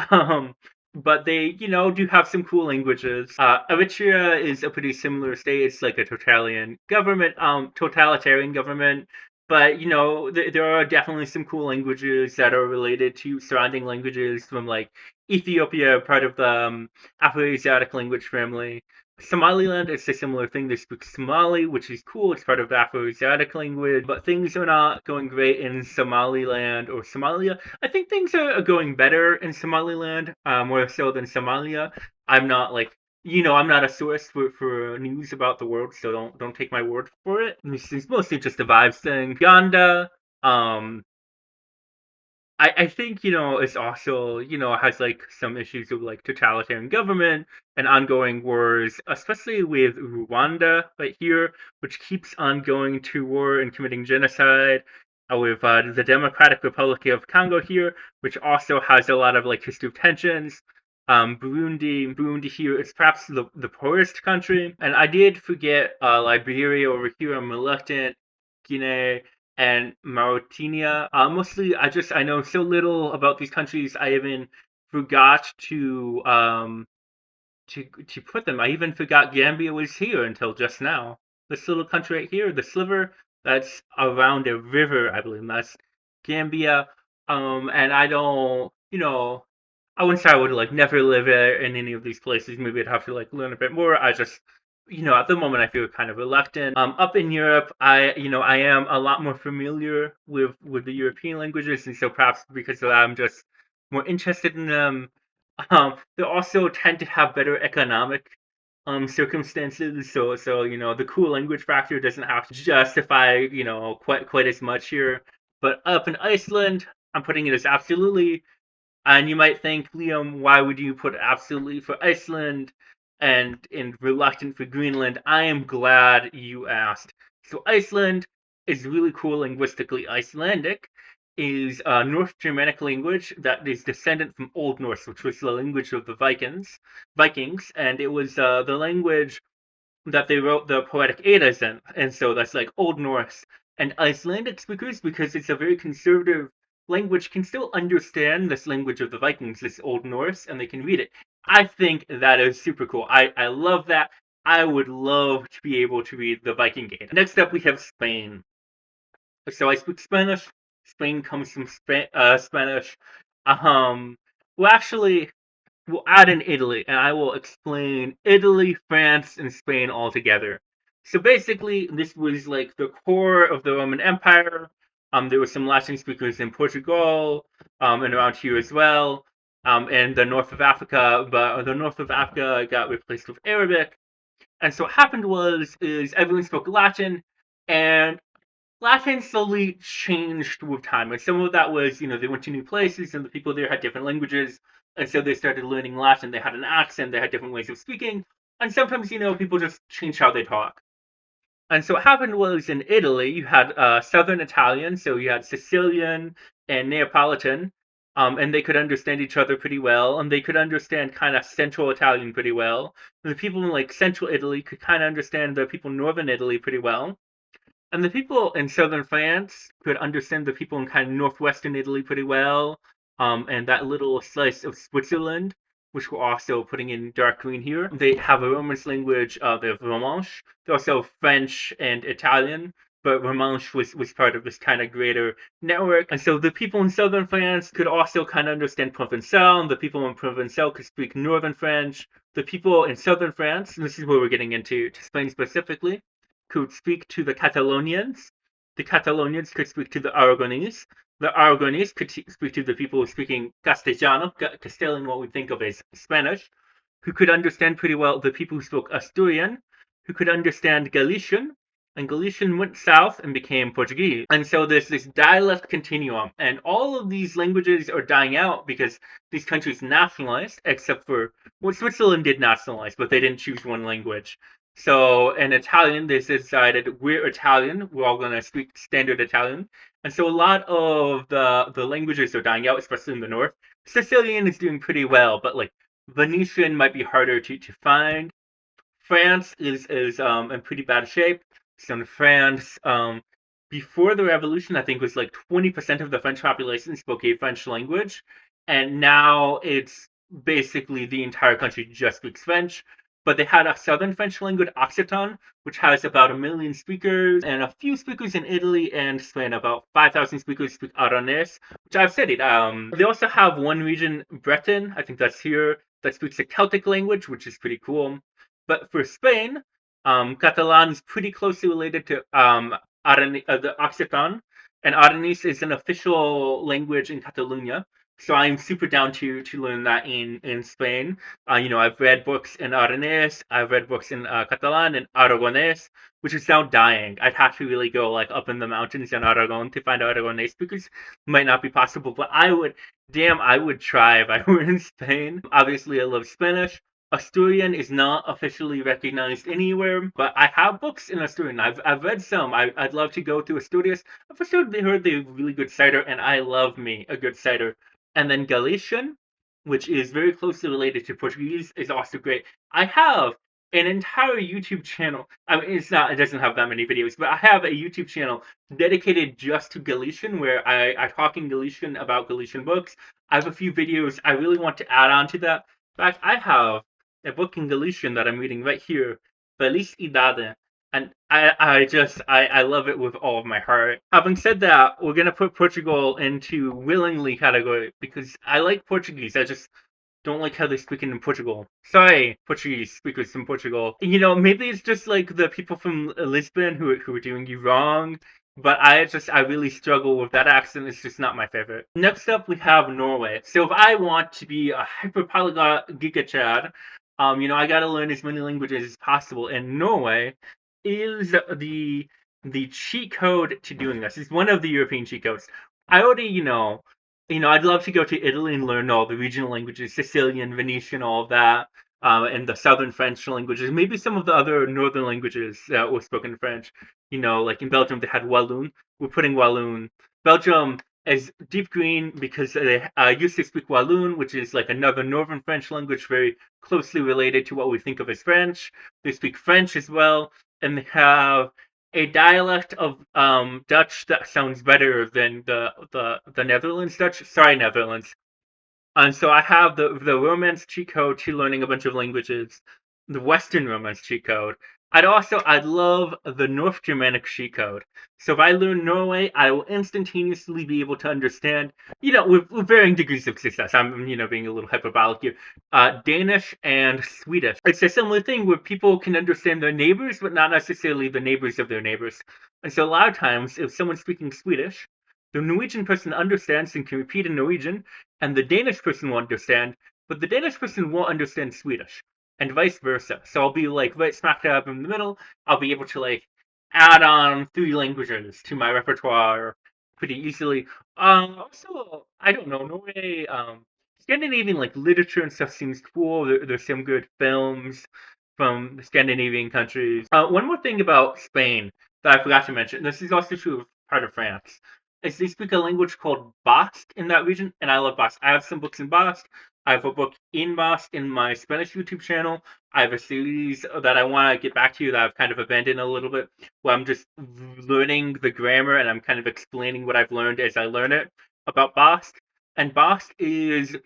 Um, but they, do have some cool languages. Eritrea is a pretty similar state. It's like a totalitarian government. But there are definitely some cool languages that are related to surrounding languages from like Ethiopia, part of the Afro-Asiatic language family. Somaliland is a similar thing. They speak Somali, which is cool. It's part of the Afro-Asiatic language, but things are not going great in Somaliland or Somalia. I think things are going better in Somaliland, more so than Somalia. I'm not like I'm not a source for news about the world, so don't take my word for it. This is mostly just a vibes thing. Uganda, um, I think it's also has like some issues of like totalitarian government and ongoing wars, especially with Rwanda right here, which keeps on going to war and committing genocide. With the Democratic Republic of Congo here, which also has a lot of like history of tensions. Burundi here is perhaps the poorest country, and I did forget Liberia over here. I'm reluctant. Guinea and Mauritania. Mostly, I know so little about these countries. I even forgot to put them. I even forgot Gambia was here until just now. This little country right here, the sliver that's around a river, I believe that's Gambia. And I don't, I wouldn't say I would like never live in any of these places. Maybe I'd have to like learn a bit more. I just at the moment I feel kind of reluctant. Up in Europe, I am a lot more familiar with the European languages, and so perhaps because of that, I'm just more interested in them. They also tend to have better economic circumstances, so the cool language factor doesn't have to justify quite as much here. But up in Iceland, I'm putting it as absolutely. And you might think, Liam, why would you put absolutely for Iceland and reluctant for Greenland? I am glad you asked. So Iceland is really cool linguistically. Icelandic is a North Germanic language that is descendant from Old Norse, which was the language of the Vikings, and it was the language that they wrote the Poetic Eddas in, and so that's like Old Norse. And Icelandic speakers, because it's a very conservative language, can still understand this language of the Vikings, this Old Norse, and they can read it. I think that is super cool. I love that. I would love to be able to read the Viking Gate. Next up, we have Spain. So I speak Spanish. Spain comes from Spanish. Um, well, actually, we'll add in Italy, and I will explain Italy, France, and Spain all together. So basically, this was like the core of the Roman Empire. There were some Latin speakers in Portugal, and around here as well, and the north of Africa. But the north of Africa got replaced with Arabic, and so what happened is everyone spoke Latin, and Latin slowly changed with time, and some of that was, they went to new places, and the people there had different languages, and so they started learning Latin. They had an accent, they had different ways of speaking, and sometimes, people just changed how they talk. And so what happened was in Italy, you had Southern Italian, so you had Sicilian and Neapolitan, and they could understand each other pretty well, and they could understand kind of Central Italian pretty well. And the people in like Central Italy could kind of understand the people in Northern Italy pretty well. And the people in southern France could understand the people in kind of northwestern Italy pretty well, and that little slice of Switzerland, which we're also putting in dark green here. They have a Romance language, they have Romanche. They also have French and Italian, but Romanche was part of this kind of greater network. And so the people in southern France could also kind of understand Provençal, and the people in Provençal could speak northern French. The people in southern France, and this is where we're getting into to Spain specifically, could speak to the Catalonians. The Catalonians could speak to the Aragonese. The Aragonese could speak to the people speaking Castellano, Castilian, what we think of as Spanish, who could understand pretty well the people who spoke Asturian, who could understand Galician, and Galician went south and became Portuguese. And so there's this dialect continuum, and all of these languages are dying out because these countries nationalized, except for, well, Switzerland did nationalize, but they didn't choose one language. So in Italian, they decided we're Italian, we're all gonna speak standard Italian, and so a lot of the languages are dying out, especially in the north. Sicilian is doing pretty well, but like Venetian might be harder to find. France is in pretty bad shape. So in France, before the revolution, I think it was like 20% of the French population spoke a French language, and now it's basically the entire country just speaks French. But they had a southern French language, Occitan, which has about 1 million speakers, and a few speakers in Italy and Spain. About 5,000 speakers speak Aranese, which I've studied. They also have one region, Breton, I think that's here, that speaks a Celtic language, which is pretty cool. But for Spain, Catalan is pretty closely related to the Occitan, and Aranese is an official language in Catalonia. So I'm super down to learn that in Spain. I've read books in Aranese, I've read books in Catalan and Aragonese, which is now dying. I'd have to really go like up in the mountains in Aragon to find Aragonese because it might not be possible. But I would try if I were in Spain. Obviously, I love Spanish. Asturian is not officially recognized anywhere, but I have books in Asturian. I've read some. I'd love to go to Asturias. I've heard they're really good cider, and I love me a good cider. And then Galician, which is very closely related to Portuguese, is also great. I have an entire YouTube channel. I mean, it doesn't have that many videos, but I have a YouTube channel dedicated just to Galician, where I talk in Galician about Galician books. I have a few videos I really want to add on to that. In fact, I have a book in Galician that I'm reading right here, Felicidade, and I love it with all of my heart. Having said that, we're gonna put Portugal into willingly category because I like Portuguese. don't like how they speak in Portugal. Sorry, Portuguese speakers from Portugal. Maybe it's just like the people from Lisbon who are doing you wrong. But I really struggle with that accent. It's just not my favorite. Next up, we have Norway. So if I want to be a hyper polyglot Giga Chad, I gotta learn as many languages as possible. And Norway is the cheat code to doing this. It's one of the European cheat codes. I already, I'd love to go to Italy and learn all the regional languages, Sicilian, Venetian, all of that, and the southern French languages. Maybe some of the other northern languages that were spoken in French. Like in Belgium, they had Walloon. We're putting Walloon. Belgium is deep green because they used to speak Walloon, which is like another northern French language, very closely related to what we think of as French. They speak French as well, and they have a dialect of Dutch that sounds better than the Netherlands Dutch. Sorry, Netherlands. And so I have the Romance cheat code to learning a bunch of languages, the Western Romance cheat code. I'd love the North Germanic cheat code. So if I learn Norway, I will instantaneously be able to understand, with varying degrees of success. I'm, being a little hyperbolic here. Danish and Swedish. It's a similar thing where people can understand their neighbors, but not necessarily the neighbors of their neighbors. And so a lot of times, if someone's speaking Swedish, the Norwegian person understands and can repeat in Norwegian, and the Danish person will understand, but the Danish person won't understand Swedish, and vice versa. So I'll be like right smack dab in the middle. I'll be able to like add on 3 languages to my repertoire pretty easily. Also, I don't know, Norway, Scandinavian like literature and stuff seems cool. There's some good films from the Scandinavian countries. One more thing about Spain that I forgot to mention. This is also true of part of France is they speak a language called Basque in that region, and I love Basque. I have some books in Basque. I have a book in Basque in my Spanish YouTube channel. I have a series that I want to get back to that I've kind of abandoned a little bit, where I'm just learning the grammar and I'm kind of explaining what I've learned as I learn it about Basque. And Basque is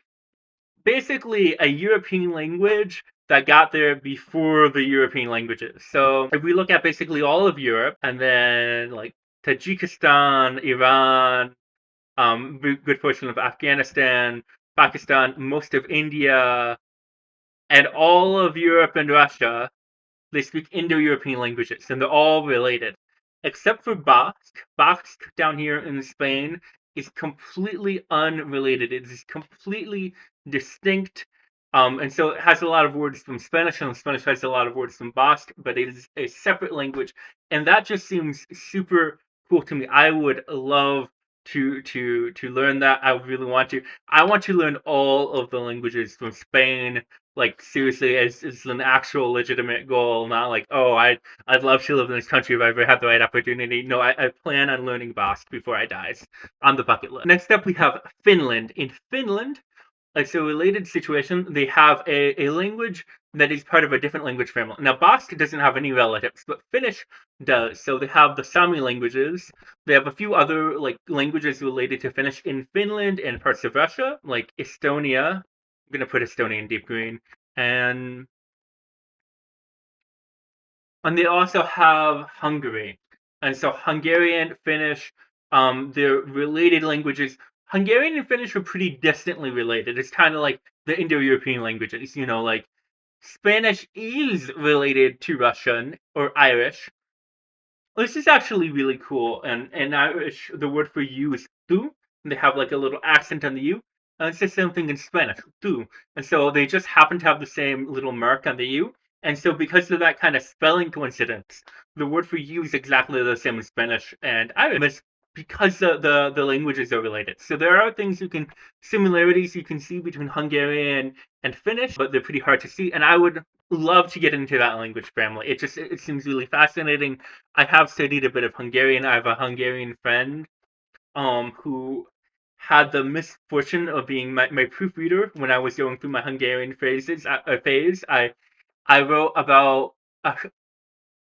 basically a European language that got there before the European languages. So if we look at basically all of Europe and then like Tajikistan, Iran, good portion of Afghanistan, Pakistan, most of India, and all of Europe and Russia, they speak Indo-European languages, and they're all related, except for Basque. Basque down here in Spain is completely unrelated. It is completely distinct, and so it has a lot of words from Spanish, and Spanish has a lot of words from Basque, but it is a separate language, and that just seems super cool to me. I would love to learn that. I really want to. I want to learn all of the languages from Spain, like seriously as an actual legitimate goal, not like, oh, I'd love to live in this country if I ever had the right opportunity. No, I plan on learning Basque before I die. On the bucket list. Next up we have Finland. In Finland, it's a related situation. They have a language that is part of a different language family. Now, Basque doesn't have any relatives, but Finnish does. So they have the Sami languages. They have a few other like languages related to Finnish in Finland and parts of Russia, like Estonia. I'm gonna put Estonia in deep green, and they also have Hungary, and so Hungarian, Finnish, they're related languages. Hungarian and Finnish are pretty distantly related. It's kind of like the Indo-European languages, like Spanish is related to Russian or Irish. This is actually really cool. And in Irish, the word for you is tu, and they have like a little accent on the U. And it's the same thing in Spanish, tu. And so they just happen to have the same little mark on the U. And so because of that kind of spelling coincidence, the word for you is exactly the same in Spanish and Irish because the languages are related. So there are similarities you can see between Hungarian and Finnish, but they're pretty hard to see. And I would love to get into that language family. It seems really fascinating. I have studied a bit of Hungarian. I have a Hungarian friend who had the misfortune of being my proofreader when I was going through my Hungarian phase. I wrote about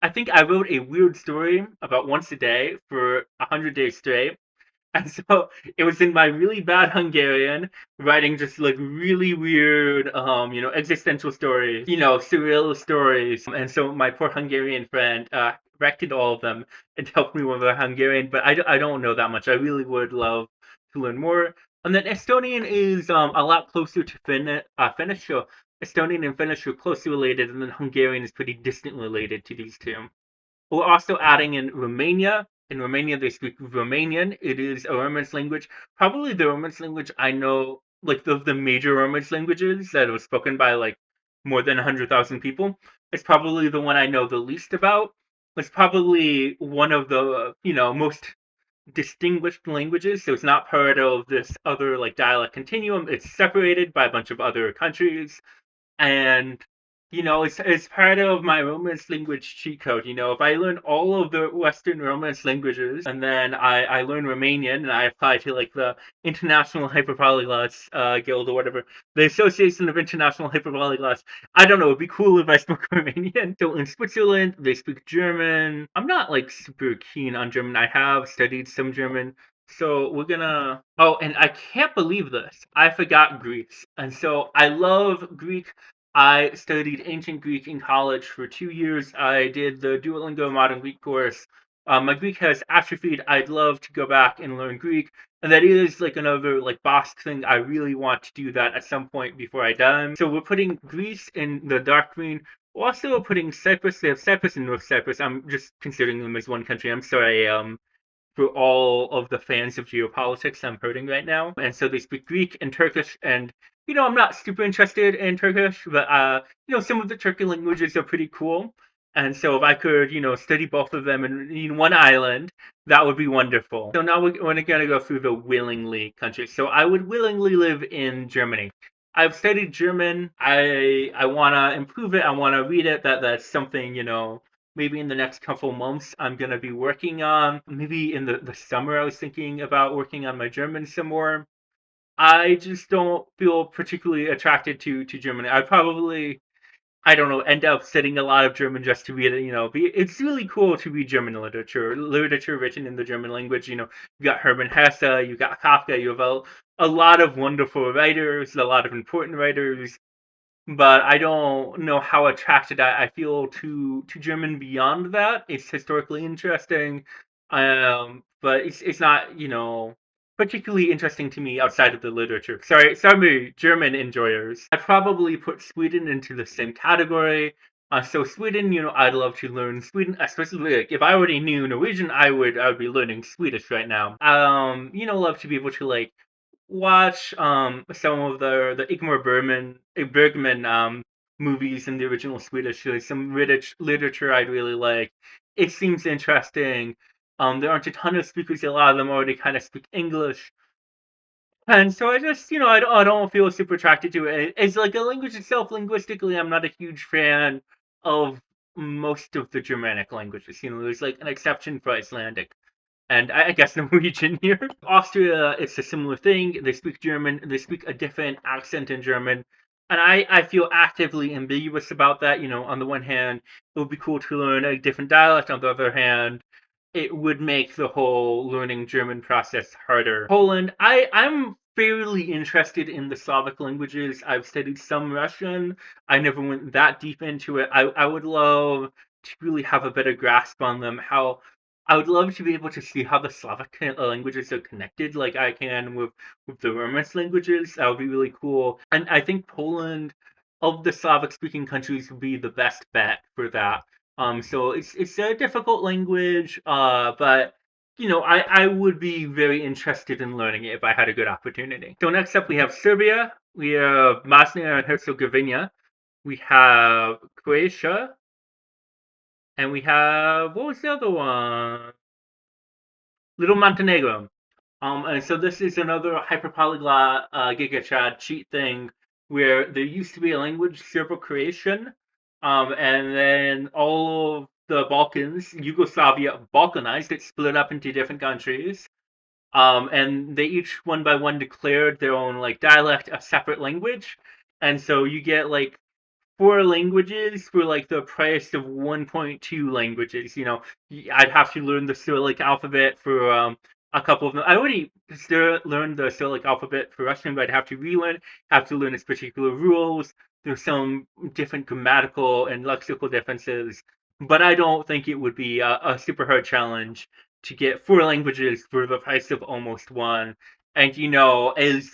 I think I wrote a weird story about once a day for 100 days straight. And so it was in my really bad Hungarian, writing just like really weird, existential stories, surreal stories. And so my poor Hungarian friend corrected all of them and helped me with the Hungarian. But I don't know that much. I really would love to learn more. And then Estonian is a lot closer to Finnish. So Estonian and Finnish are closely related, and then Hungarian is pretty distantly related to these two. We're also adding in Romania. In Romania, they speak Romanian. It is a Romance language, probably the Romance language I know, like the major Romance languages that was spoken by like more than 100,000 people. It's probably the one I know the least about. It's probably one of the most distinguished languages, so it's not part of this other like dialect continuum. It's separated by a bunch of other countries, and it's part of my Romance language cheat code. If I learn all of the Western Romance languages and then I learn Romanian and I apply to like the International Hyperpolyglots Guild or whatever, the Association of International Hyperpolyglots. I don't know. It'd be cool if I spoke Romanian. So in Switzerland, they speak German. I'm not like super keen on German. I have studied some German. So we're gonna. Oh, and I can't believe this. I forgot Greece. And so I love Greek. I studied ancient Greek in college for 2 years. I did the Duolingo Modern Greek course. My Greek has atrophied. I'd love to go back and learn Greek, and that is like another like boss thing. I really want to do that at some point before I die. So we're putting Greece in the dark green. We're also putting Cyprus. They have Cyprus and North Cyprus. I'm just considering them as one country. I'm sorry. For all of the fans of geopolitics I'm hurting right now. And so they speak Greek and Turkish, and I'm not super interested in Turkish, but some of the Turkic languages are pretty cool. And so if I could, study both of them in one island, that would be wonderful. So now we're going to go through the willingly countries. So I would willingly live in Germany. I've studied German. I want to improve it. I want to read it. That's something, maybe in the next couple months I'm going to be working on. Maybe in the summer I was thinking about working on my German some more. I just don't feel particularly attracted to Germany. I probably, I don't know, end up studying a lot of German just to read it. It's really cool to read German literature written in the German language. You got Hermann Hesse, you got Kafka, you have a lot of wonderful writers, a lot of important writers, but I don't know how attracted I feel to German beyond that. It's historically interesting, but it's not particularly interesting to me outside of the literature. Sorry, German enjoyers. I'd probably put Sweden into the same category. So Sweden, I'd love to learn Sweden, especially like, if I already knew Norwegian, I would be learning Swedish right now. Love to be able to like watch some of the Ingmar Bergman movies in the original Swedish. There's some literature I'd really like. It seems interesting. There aren't a ton of speakers. A lot of them already kind of speak English, and so I just I don't feel super attracted to it. It's like a language itself. Linguistically, I'm not a huge fan of most of the Germanic languages. There's like an exception for Icelandic and I guess Norwegian here. Austria, it's a similar thing. They speak German. They speak a different accent in German. And I feel actively ambiguous about that. On the one hand, it would be cool to learn a different dialect. On the other hand, it would make the whole learning German process harder. Poland, I'm fairly interested in the Slavic languages. I've studied some Russian. I never went that deep into it. I would love to really have a better grasp on them. How I would love to be able to see how the Slavic languages are connected, like I can with the Romance languages. That would be really cool. And I think Poland, of the Slavic speaking countries, would be the best bet for that. So it's a difficult language, but I would be very interested in learning it if I had a good opportunity. So next up we have Serbia, we have Bosnia and Herzegovina, we have Croatia, and we have what was the other one? Little Montenegro. And so this is another hyperpolyglot GigaChad cheat thing where there used to be a language Serbo-Croatian, and then all of the Balkans, Yugoslavia, balkanized. It split up into different countries, and they each one by one declared their own like dialect, a separate language, and so you get like four languages for like the price of 1.2 languages. I'd have to learn the Cyrillic alphabet for a couple of them. I already learned the Cyrillic alphabet for Russian, but I'd have to relearn, have to learn its particular rules. There's some different grammatical and lexical differences, but I don't think it would be a super hard challenge to get four languages for the price of almost one. And as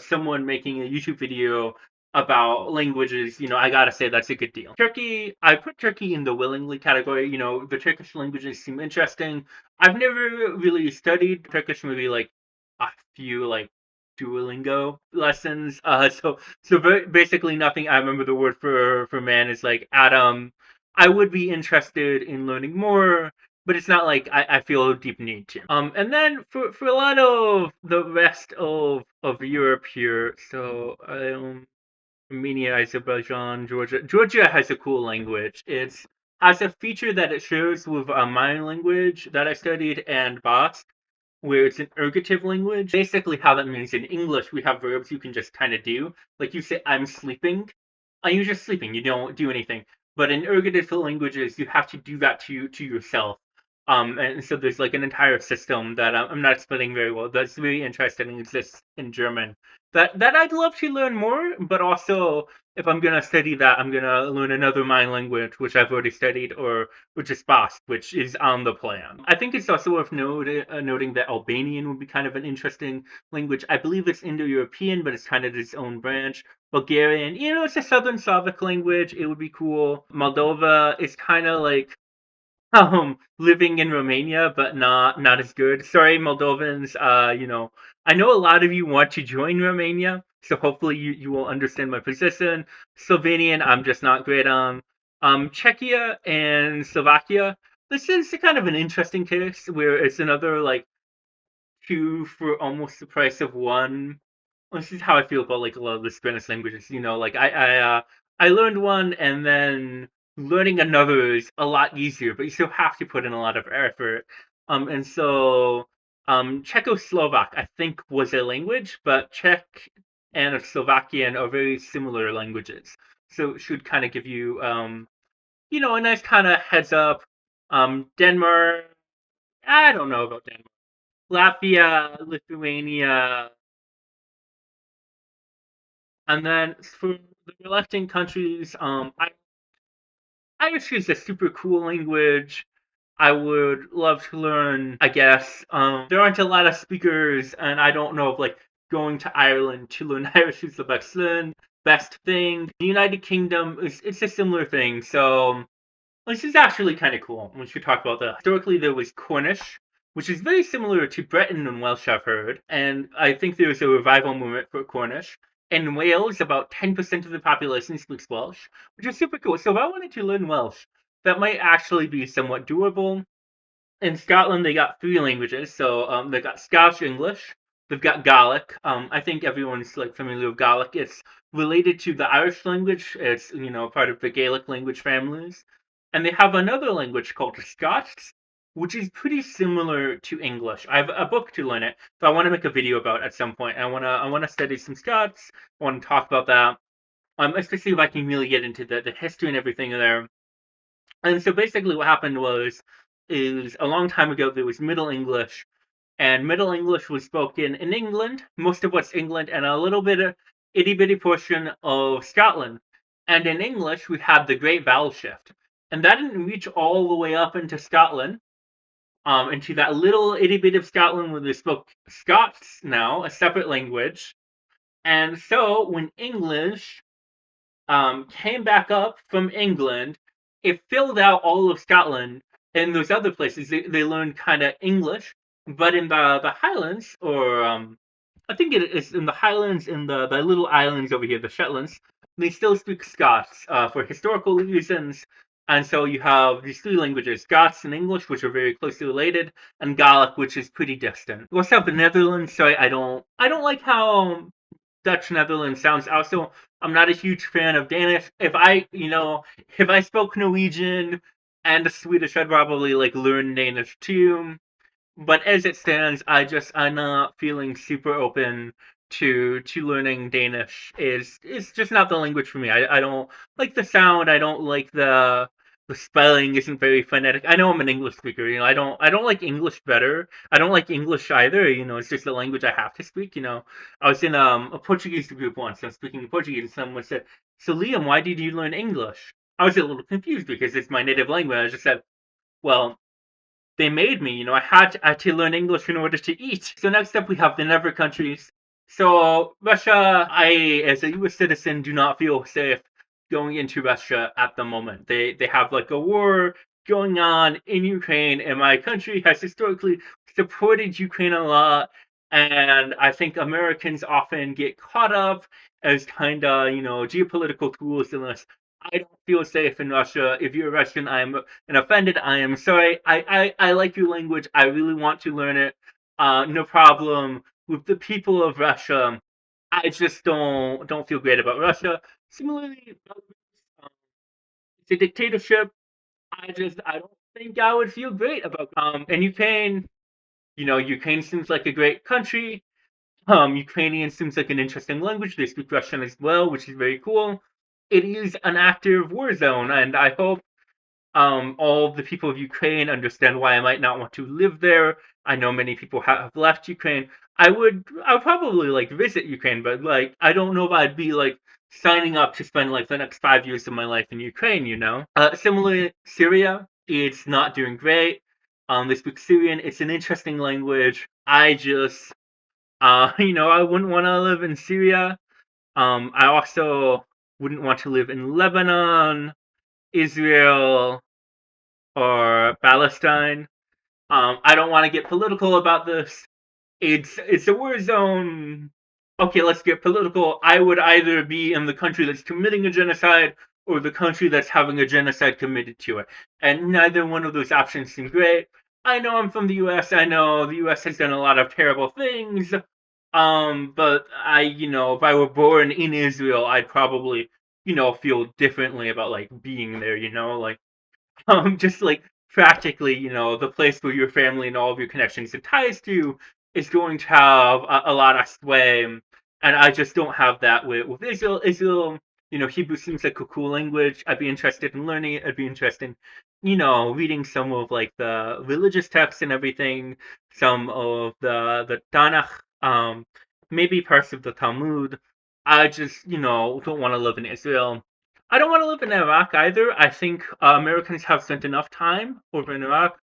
someone making a YouTube video about languages, I gotta say that's a good deal. Turkey, I put Turkey in the willingly category. The Turkish languages seem interesting. I've never really studied Turkish, maybe like a few like Duolingo lessons. So basically nothing. I remember the word for man is like Adam. I would be interested in learning more, but it's not like I feel a deep need to. And then for a lot of the rest of Europe here, so Armenia, Azerbaijan, Georgia. Georgia has a cool language. It's has a feature that it shares with my language that I studied and Basque, where it's an ergative language. Basically, how that means in English, we have verbs you can just kind of do. Like you say, I'm sleeping, and you're just sleeping. You don't do anything. But in ergative languages, you have to do that to yourself. And so there's like an entire system that I'm not explaining very well. That's really interesting and exists in German. That I'd love to learn more, but also if I'm gonna study that, I'm gonna learn another mind language, which I've already studied, or which is Basque, which is on the plan. I think it's also worth noting that Albanian would be kind of an interesting language. I believe it's Indo-European, but it's kind of its own branch. Bulgarian, it's a Southern Slavic language. It would be cool. Moldova is kind of like living in Romania, but not as good. Sorry, Moldovans. I know a lot of you want to join Romania, so hopefully you will understand my position. Slovenian, I'm just not great on. Czechia and Slovakia. This is kind of an interesting case where it's another like two for almost the price of one. This is how I feel about like a lot of the Spanish languages. Like I learned one, and then learning another is a lot easier, but you still have to put in a lot of effort. And so Czechoslovak I think was a language, but Czech and Slovakian are very similar languages, so it should kind of give you a nice kind of heads up. Denmark, I don't know about Denmark. Latvia, Lithuania, and then for the reluctant countries, Irish is a super cool language. I would love to learn, I guess. There aren't a lot of speakers, and I don't know if like going to Ireland to learn Irish is the best thing. The United Kingdom is it's a similar thing. So this is actually kind of cool. We should talk about that. Historically, there was Cornish, which is very similar to Breton and Welsh, I've heard, and I think there's a revival movement for Cornish. In Wales, about 10% of the population speaks Welsh, which is super cool. So if I wanted to learn Welsh, that might actually be somewhat doable. In Scotland, they got three languages. So they got Scottish English, they've got Gaelic. I think everyone's like familiar with Gaelic. It's related to the Irish language. It's part of the Gaelic language families, and they have another language called Scots, which is pretty similar to English. I have a book to learn it, so I want to make a video about it at some point. I wanna study some Scots. I want to talk about that. Especially if I can really get into the history and everything there. And so basically, what happened is a long time ago there was Middle English, and Middle English was spoken in England, most of what's England, and a little bit of itty bitty portion of Scotland. And in English, we had the Great Vowel Shift, and that didn't reach all the way up into Scotland, into that little itty bit of Scotland where they spoke Scots now, a separate language. And so when English came back up from England, it filled out all of Scotland, and those other places they learned kind of English, but in the Highlands, or I think it is in the Highlands, in the little islands over here, the Shetlands, they still speak Scots for historical reasons. And so you have these three languages: Scots and English, which are very closely related, and Gaelic, which is pretty distant. We also have the Netherlands. Sorry, I don't like how Dutch Netherlands sounds. Also, I'm not a huge fan of Danish. If I spoke Norwegian and Swedish, I'd probably like learn Danish too. But as it stands, I'm not feeling super open to learning Danish. It's just not the language for me. I don't like the sound. I don't like the spelling isn't very phonetic. I know I'm an English speaker. I don't like English better. I don't like English either. It's just a language I have to speak. I was in a Portuguese group once. I'm speaking Portuguese, and someone said, "So Liam, why did you learn English?" I was a little confused because it's my native language. I just said, "Well, they made me. I had to learn English in order to eat. So next up, we have the never countries. So Russia, I, as a U.S. citizen, do not feel safe going into Russia at the moment. They have like a war going on in Ukraine, and my country has historically supported Ukraine a lot. And I think Americans often get caught up as kind of, geopolitical tools in this. I don't feel safe in Russia. If you're Russian, I'm and offended. I am sorry. I like your language. I really want to learn it. No problem with the people of Russia. I just don't feel great about Russia. Similarly, um, it's a dictatorship. I don't think I would feel great about. And Ukraine, Ukraine seems like a great country. Ukrainian seems like an interesting language. They speak Russian as well, which is very cool. It is an active war zone, and I hope all the people of Ukraine understand why I might not want to live there. I know many people have left Ukraine. I'd probably like visit Ukraine, but like I don't know if I'd be like signing up to spend like the next 5 years of my life in Ukraine. Similarly, Syria, it's not doing great. They speak Syrian. It's an interesting language. I wouldn't want to live in Syria. I also wouldn't want to live in Lebanon, Israel, or Palestine. I don't want to get political about this. It's a war zone. Okay, let's get political. I would either be in the country that's committing a genocide or the country that's having a genocide committed to it. And neither one of those options seem great. I know I'm from the US. I know the US has done a lot of terrible things. But if I were born in Israel, I'd probably, feel differently about like being there, like just like practically, the place where your family and all of your connections and ties to is going to have a lot of sway. And I just don't have that with Israel. Hebrew seems like a cool language. I'd be interested in learning it. I'd be interested in, reading some of like the religious texts and everything, some of the Tanakh, maybe parts of the Talmud. I just, don't want to live in Israel. I don't want to live in Iraq either. I think Americans have spent enough time over in Iraq,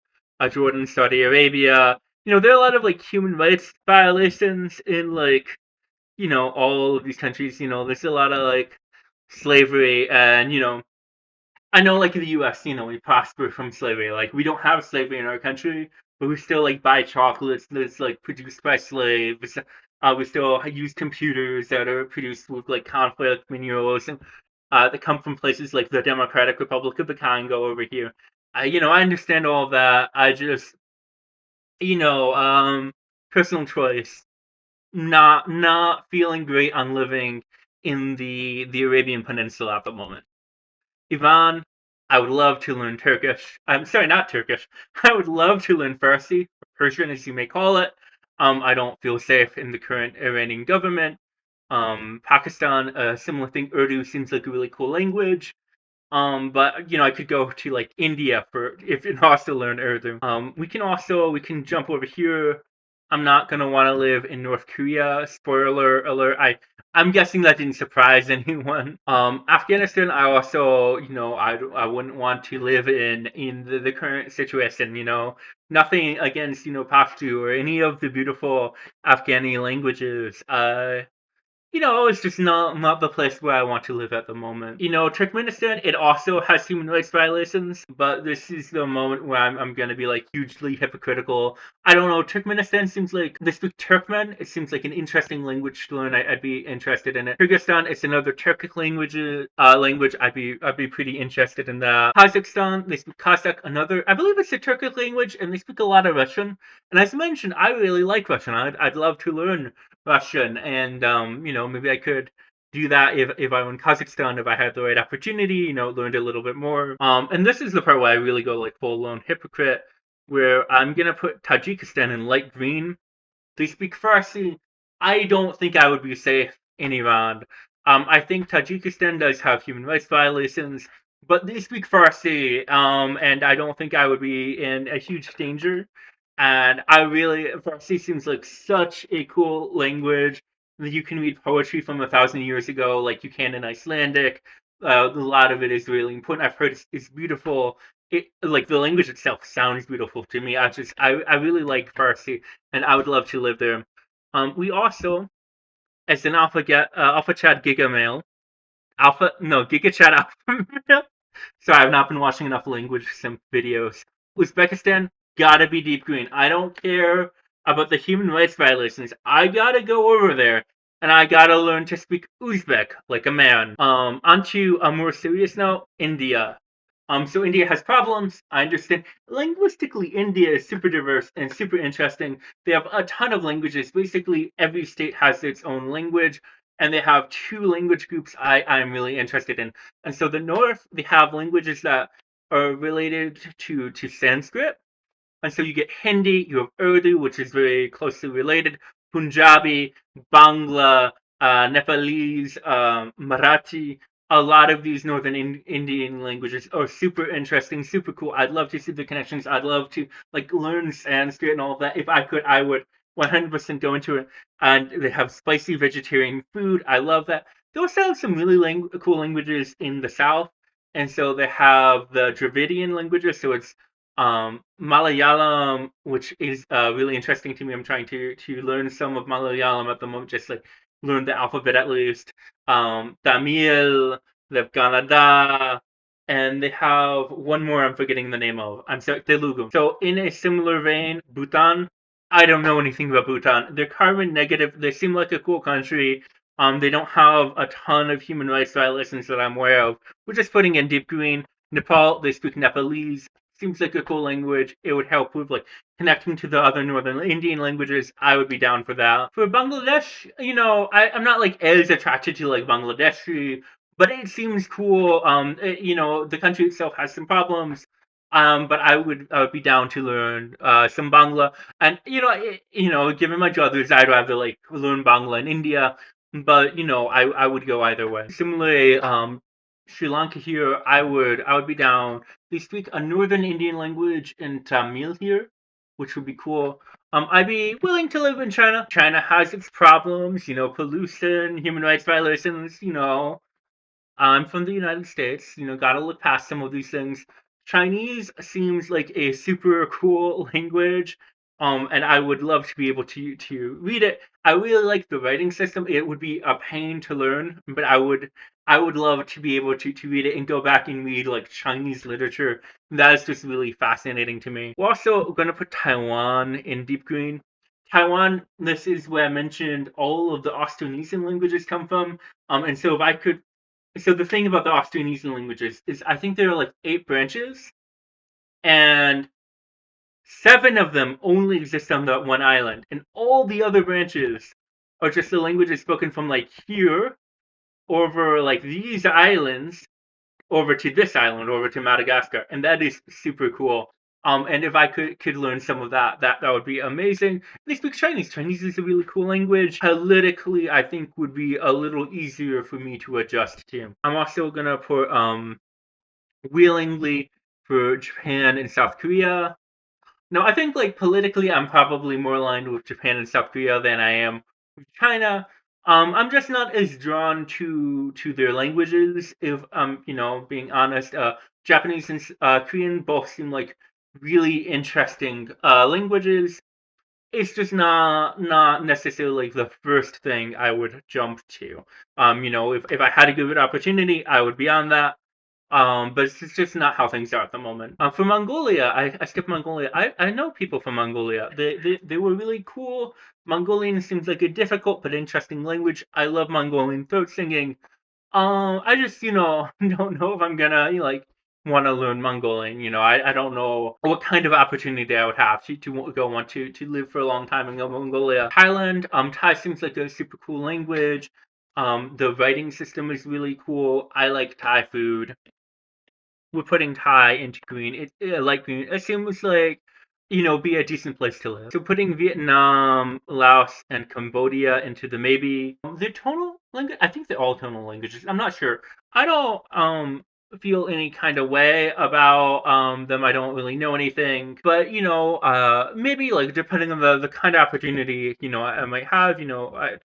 Jordan, Saudi Arabia. There are a lot of like human rights violations in like, all of these countries. There's a lot of like slavery and, I know, like in the U.S., we prosper from slavery. Like we don't have slavery in our country, but we still like buy chocolates that's like produced by slaves. We still use computers that are produced with like conflict minerals and that come from places like the Democratic Republic of the Congo over here. I understand all of that. I just, you know, um, personal choice. Not feeling great on living in the Arabian Peninsula at the moment. Ivan, I would love to learn Turkish. I'm sorry, not Turkish. I would love to learn Farsi, Persian as you may call it. I don't feel safe in the current Iranian government. Pakistan, a similar thing. Urdu seems like a really cool language. But I could go to like India for if and also learn Urdu. We can jump over here. I'm not gonna want to live in North Korea. Spoiler alert. I'm guessing that didn't surprise anyone. Afghanistan. I also, I wouldn't want to live in the current situation. Nothing against Pashto or any of the beautiful Afghani languages. It's just not the place where I want to live at the moment. Turkmenistan, it also has human rights violations, but this is the moment where I'm gonna be like hugely hypocritical. I don't know. Turkmenistan seems like they speak Turkmen. It seems like an interesting language to learn. I'd be interested in it. Kyrgyzstan, it's another Turkic language. I'd be pretty interested in that. Kazakhstan, they speak Kazakh, another. I believe it's a Turkic language, and they speak a lot of Russian. And as mentioned, I really like Russian. I'd love to learn Russian, and maybe I could do that if I were in Kazakhstan, if I had the right opportunity, learned a little bit more. And this is the part where I really go like full blown hypocrite, where I'm gonna put Tajikistan in light green. They speak Farsi. I don't think I would be safe in Iran. I think Tajikistan does have human rights violations, but they speak Farsi, and I don't think I would be in a huge danger. And Farsi seems like such a cool language. You can read poetry from 1,000 years ago, like you can in Icelandic. A lot of it is really important. I've heard it's beautiful. like the language itself sounds beautiful to me. I really like Farsi, and I would love to live there. We also, as an Alpha Chad Giga male, Alpha no Giga Chad Alpha male. Sorry, I've not been watching enough language sim videos. Uzbekistan gotta be deep green. I don't care about the human rights violations. I gotta go over there and I gotta learn to speak Uzbek like a man. Onto a more serious note, India. So India has problems. I understand. Linguistically, India is super diverse and super interesting. They have a ton of languages. Basically, every state has its own language, and they have two language groups I'm really interested in. And so the North, they have languages that are related to Sanskrit, and so you get Hindi, you have Urdu, which is very closely related, Punjabi, Bangla, Nepalese, Marathi. A lot of these northern Indian languages are super interesting, super cool. I'd love to see the connections. I'd love to like learn Sanskrit and all of that. If I could, I would 100% go into it. And they have spicy vegetarian food. I love that. They also have some really cool languages in the south. And so they have the Dravidian languages. So it's Malayalam, which is really interesting to me. I'm trying to learn some of Malayalam at the moment, just like learn the alphabet at least. Tamil, they've Kannada, and they have one more I'm forgetting the name of. I'm sorry, Telugu. So in a similar vein, Bhutan. I don't know anything about Bhutan. They're carbon negative. They seem like a cool country. They don't have a ton of human rights violations that I'm aware of. We're just putting in deep green. Nepal, they speak Nepalese. Seems like a cool language. It would help with like connecting to the other northern Indian languages. I would be down for that. For Bangladesh, I'm not like as attracted to like Bangladeshi, but it seems cool. The country itself has some problems. But I would be down to learn some Bangla, and given my druthers, I'd rather like learn Bangla in India. But I would go either way. Similarly, Sri Lanka here, I would be down. They speak a northern Indian language in Tamil here, which would be cool. I'd be willing to live in China. China has its problems, pollution, human rights violations. I'm from the United States. Gotta look past some of these things. Chinese seems like a super cool language, and I would love to be able to read it. I really like the writing system. It would be a pain to learn, but I would love to be able to read it and go back and read like Chinese literature. That is just really fascinating to me. We're also gonna put Taiwan in deep green. Taiwan, this is where I mentioned all of the Austronesian languages come from. And so if I could so the thing about the Austronesian languages is I think there are like 8 branches, and 7 of them only exist on that one island, and all the other branches are just the languages spoken from like here over like these islands over to this island, over to Madagascar, and that is super cool. And if I could learn some of that would be amazing. They speak Chinese. Chinese is a really cool language. Politically, I think would be a little easier for me to adjust to. I'm also gonna put willingly for Japan and South Korea. No, I think like politically, I'm probably more aligned with Japan and South Korea than I am with China. I'm just not as drawn to their languages. If being honest, Japanese and Korean both seem like really interesting languages. It's just not necessarily the first thing I would jump to. If I had a good opportunity, I would be on that. But it's just not how things are at the moment. For Mongolia, I skipped Mongolia. I know people from Mongolia. They were really cool. Mongolian seems like a difficult but interesting language. I love Mongolian throat singing. I just don't know if I'm gonna like want to learn Mongolian. I don't know what kind of opportunity I would have to go want to live for a long time in Mongolia. Thailand, Thai seems like a super cool language. The writing system is really cool. I like Thai food. We're putting Thai into green. Light green. It seems like be a decent place to live. So putting Vietnam, Laos, and Cambodia into the maybe the tonal language. I think they're all tonal languages. I'm not sure. I don't feel any kind of way about them. I don't really know anything, but maybe like depending on the kind of opportunity I might have, I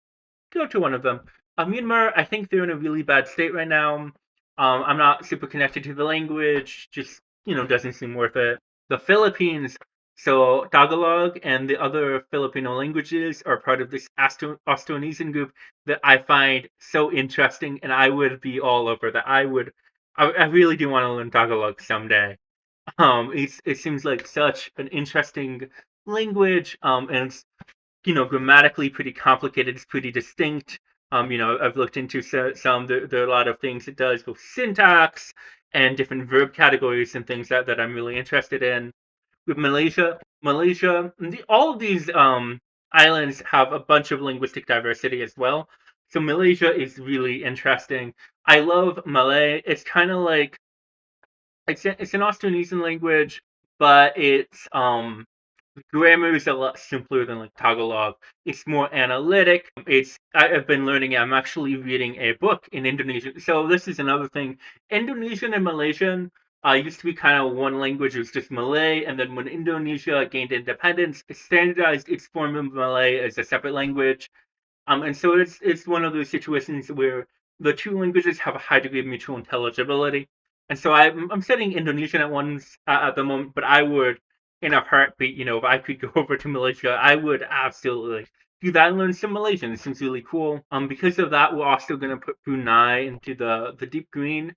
go to one of them. Myanmar, I think they're in a really bad state right now. I'm not super connected to the language. Just doesn't seem worth it. The Philippines, so Tagalog and the other Filipino languages are part of this Austronesian group that I find so interesting, and I would be all over that. I really do want to learn Tagalog someday. It seems like such an interesting language, and it's grammatically pretty complicated. It's pretty distinct. I've looked into some. There are a lot of things it does with syntax and different verb categories and things that I'm really interested in. With Malaysia, all of these islands have a bunch of linguistic diversity as well. So Malaysia is really interesting. I love Malay. It's kind of like it's an Austronesian language, but its grammar is a lot simpler than like Tagalog. It's more analytic. I've been learning it. I'm actually reading a book in Indonesian. So this is another thing. Indonesian and Malaysian used to be kind of one language. It was just Malay, and then when Indonesia gained independence, it standardized its form of Malay as a separate language. And so it's one of those situations where the two languages have a high degree of mutual intelligibility. And so I'm studying Indonesian at the moment, but I would, in a heartbeat, if I could go over to Malaysia, I would absolutely do that and learn some Malaysian. It seems really cool. Because of that, we're also going to put Brunei into the deep green.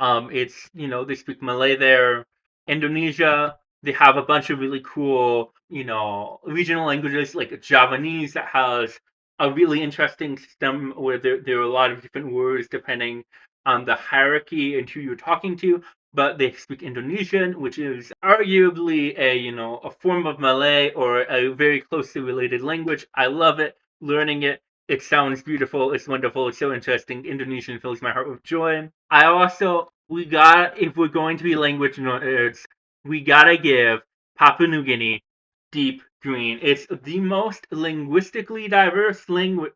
It's they speak Malay there. Indonesia, they have a bunch of really cool, regional languages like Javanese that has a really interesting system where there are a lot of different words depending on the hierarchy and who you're talking to. But they speak Indonesian, which is arguably a form of Malay or a very closely related language. I love it. Learning it. It sounds beautiful. It's wonderful. It's so interesting. Indonesian fills my heart with joy. If we're going to be language nerds, we gotta give Papua New Guinea deep green. It's the most linguistically diverse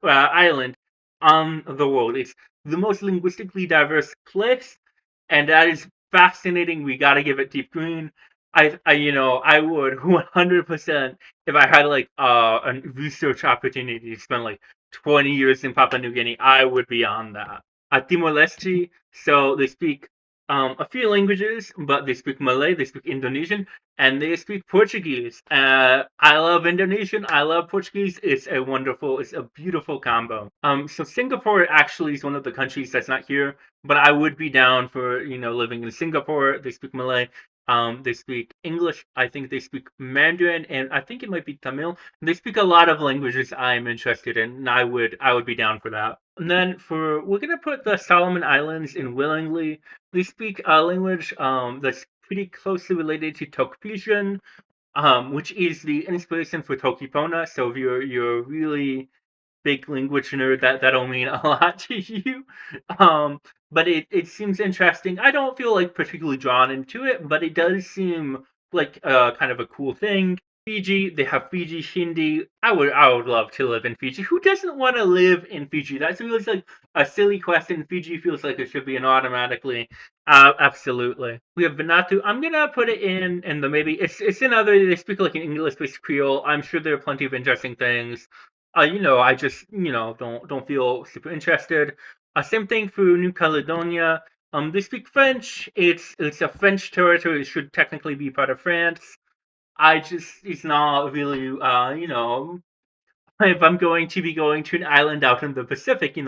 island on the world. It's the most linguistically diverse place, and that is fascinating. We got to give it deep green. I would 100% if I had like a research opportunity to spend like 20 years in Papua New Guinea. I would be on that. At Timor Leste, so they speak a few languages, but they speak Malay, they speak Indonesian, and they speak Portuguese. I love Indonesian. I love Portuguese. It's a beautiful combo. So Singapore actually is one of the countries that's not here, but I would be down for living in Singapore. They speak Malay. They speak English. I think they speak Mandarin, and I think it might be Tamil. They speak a lot of languages I'm interested in, and I would be down for that. And then we're gonna put the Solomon Islands in willingly. They speak a language that's pretty closely related to Tokpijan, which is the inspiration for Tokipona. So if you're really big language nerd, that'll mean a lot to you. Um, but it seems interesting. I don't feel like particularly drawn into it, but it does seem like kind of a cool thing. Fiji, they have Fiji Hindi. I would love to live in Fiji. Who doesn't want to live in Fiji? That feels like a silly question. Fiji feels like it should be an automatically. Absolutely. We have Vanuatu. I'm gonna put it in the maybe it's another they speak like an English based Creole. I'm sure there are plenty of interesting things. I just don't feel super interested. Same thing for New Caledonia. They speak French. It's a French territory. It should technically be part of France. It's not really if I'm going to be going to an island out in the Pacific,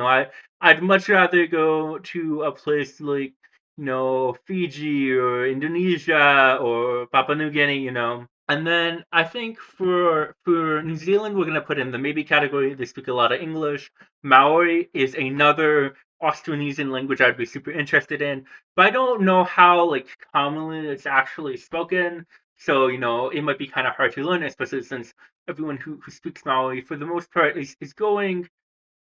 I'd much rather go to a place like Fiji or Indonesia or Papua New Guinea. And then I think for New Zealand, we're gonna put in the maybe category. They speak a lot of English. Maori is another Austronesian language I'd be super interested in, but I don't know how like commonly it's actually spoken. So it might be kind of hard to learn, especially since everyone who speaks Maori for the most part is going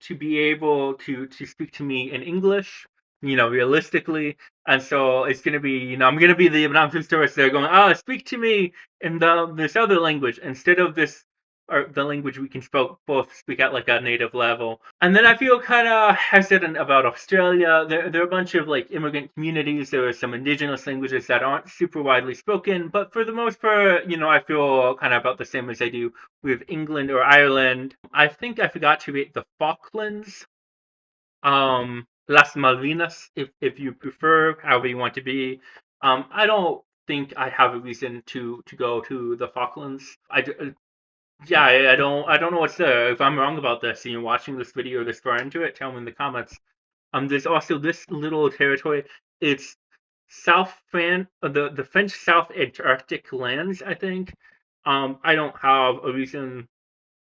to be able to speak to me in English, realistically. And so it's gonna be, I'm gonna be the obnoxious tourist there going, speak to me in this other language instead of this or the language we can both speak at like a native level. And then I feel kind of hesitant about Australia. There are a bunch of like immigrant communities. There are some indigenous languages that aren't super widely spoken, but for the most part, I feel kind of about the same as I do with England or Ireland. I think I forgot to rate the Falklands, Las Malvinas, if you prefer, however you want to be. I don't think I have a reason to go to the Falklands. Yeah, I don't know what's there. If I'm wrong about this and you're watching this video this far into it, tell me in the comments. There's also this little territory. It's the French South Antarctic lands, I think. I don't have a reason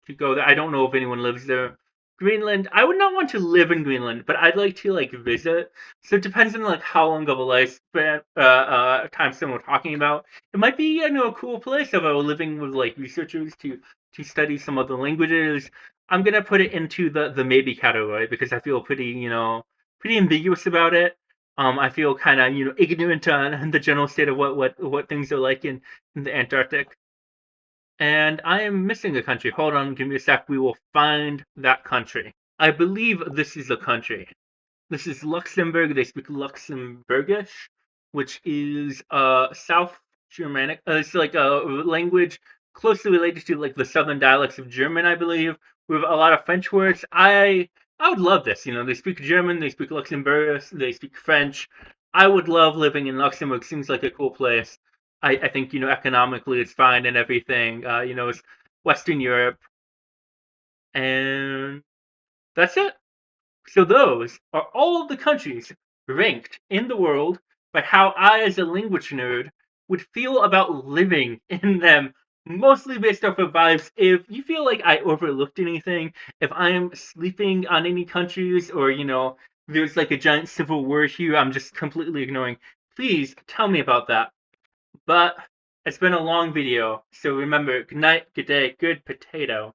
to go there. I don't know if anyone lives there. Greenland, I would not want to live in Greenland, but I'd like to like visit. So it depends on like how long of a lifespan time span we're talking about. It might be a cool place if I were living with like researchers to study some other languages. I'm gonna put it into the maybe category because I feel pretty pretty ambiguous about it. I feel kind of ignorant on the general state of what things are like in the Antarctic. And I am missing a country. Hold on, give me a sec. We will find that country. I believe this is a country. This is Luxembourg. They speak Luxembourgish, which is South Germanic. It's like a language closely related to like the southern dialects of German, I believe, with a lot of French words. I would love this. They speak German, they speak Luxembourgish, they speak French. I would love living in Luxembourg. Seems like a cool place. I think economically it's fine and everything. It's Western Europe, and that's it. So those are all of the countries ranked in the world by how I, as a language nerd, would feel about living in them, mostly based off of vibes. If you feel like I overlooked anything, if I'm sleeping on any countries, or there's like a giant civil war here I'm just completely ignoring, please tell me about that. But it's been a long video, so remember, good night, good day, good potato.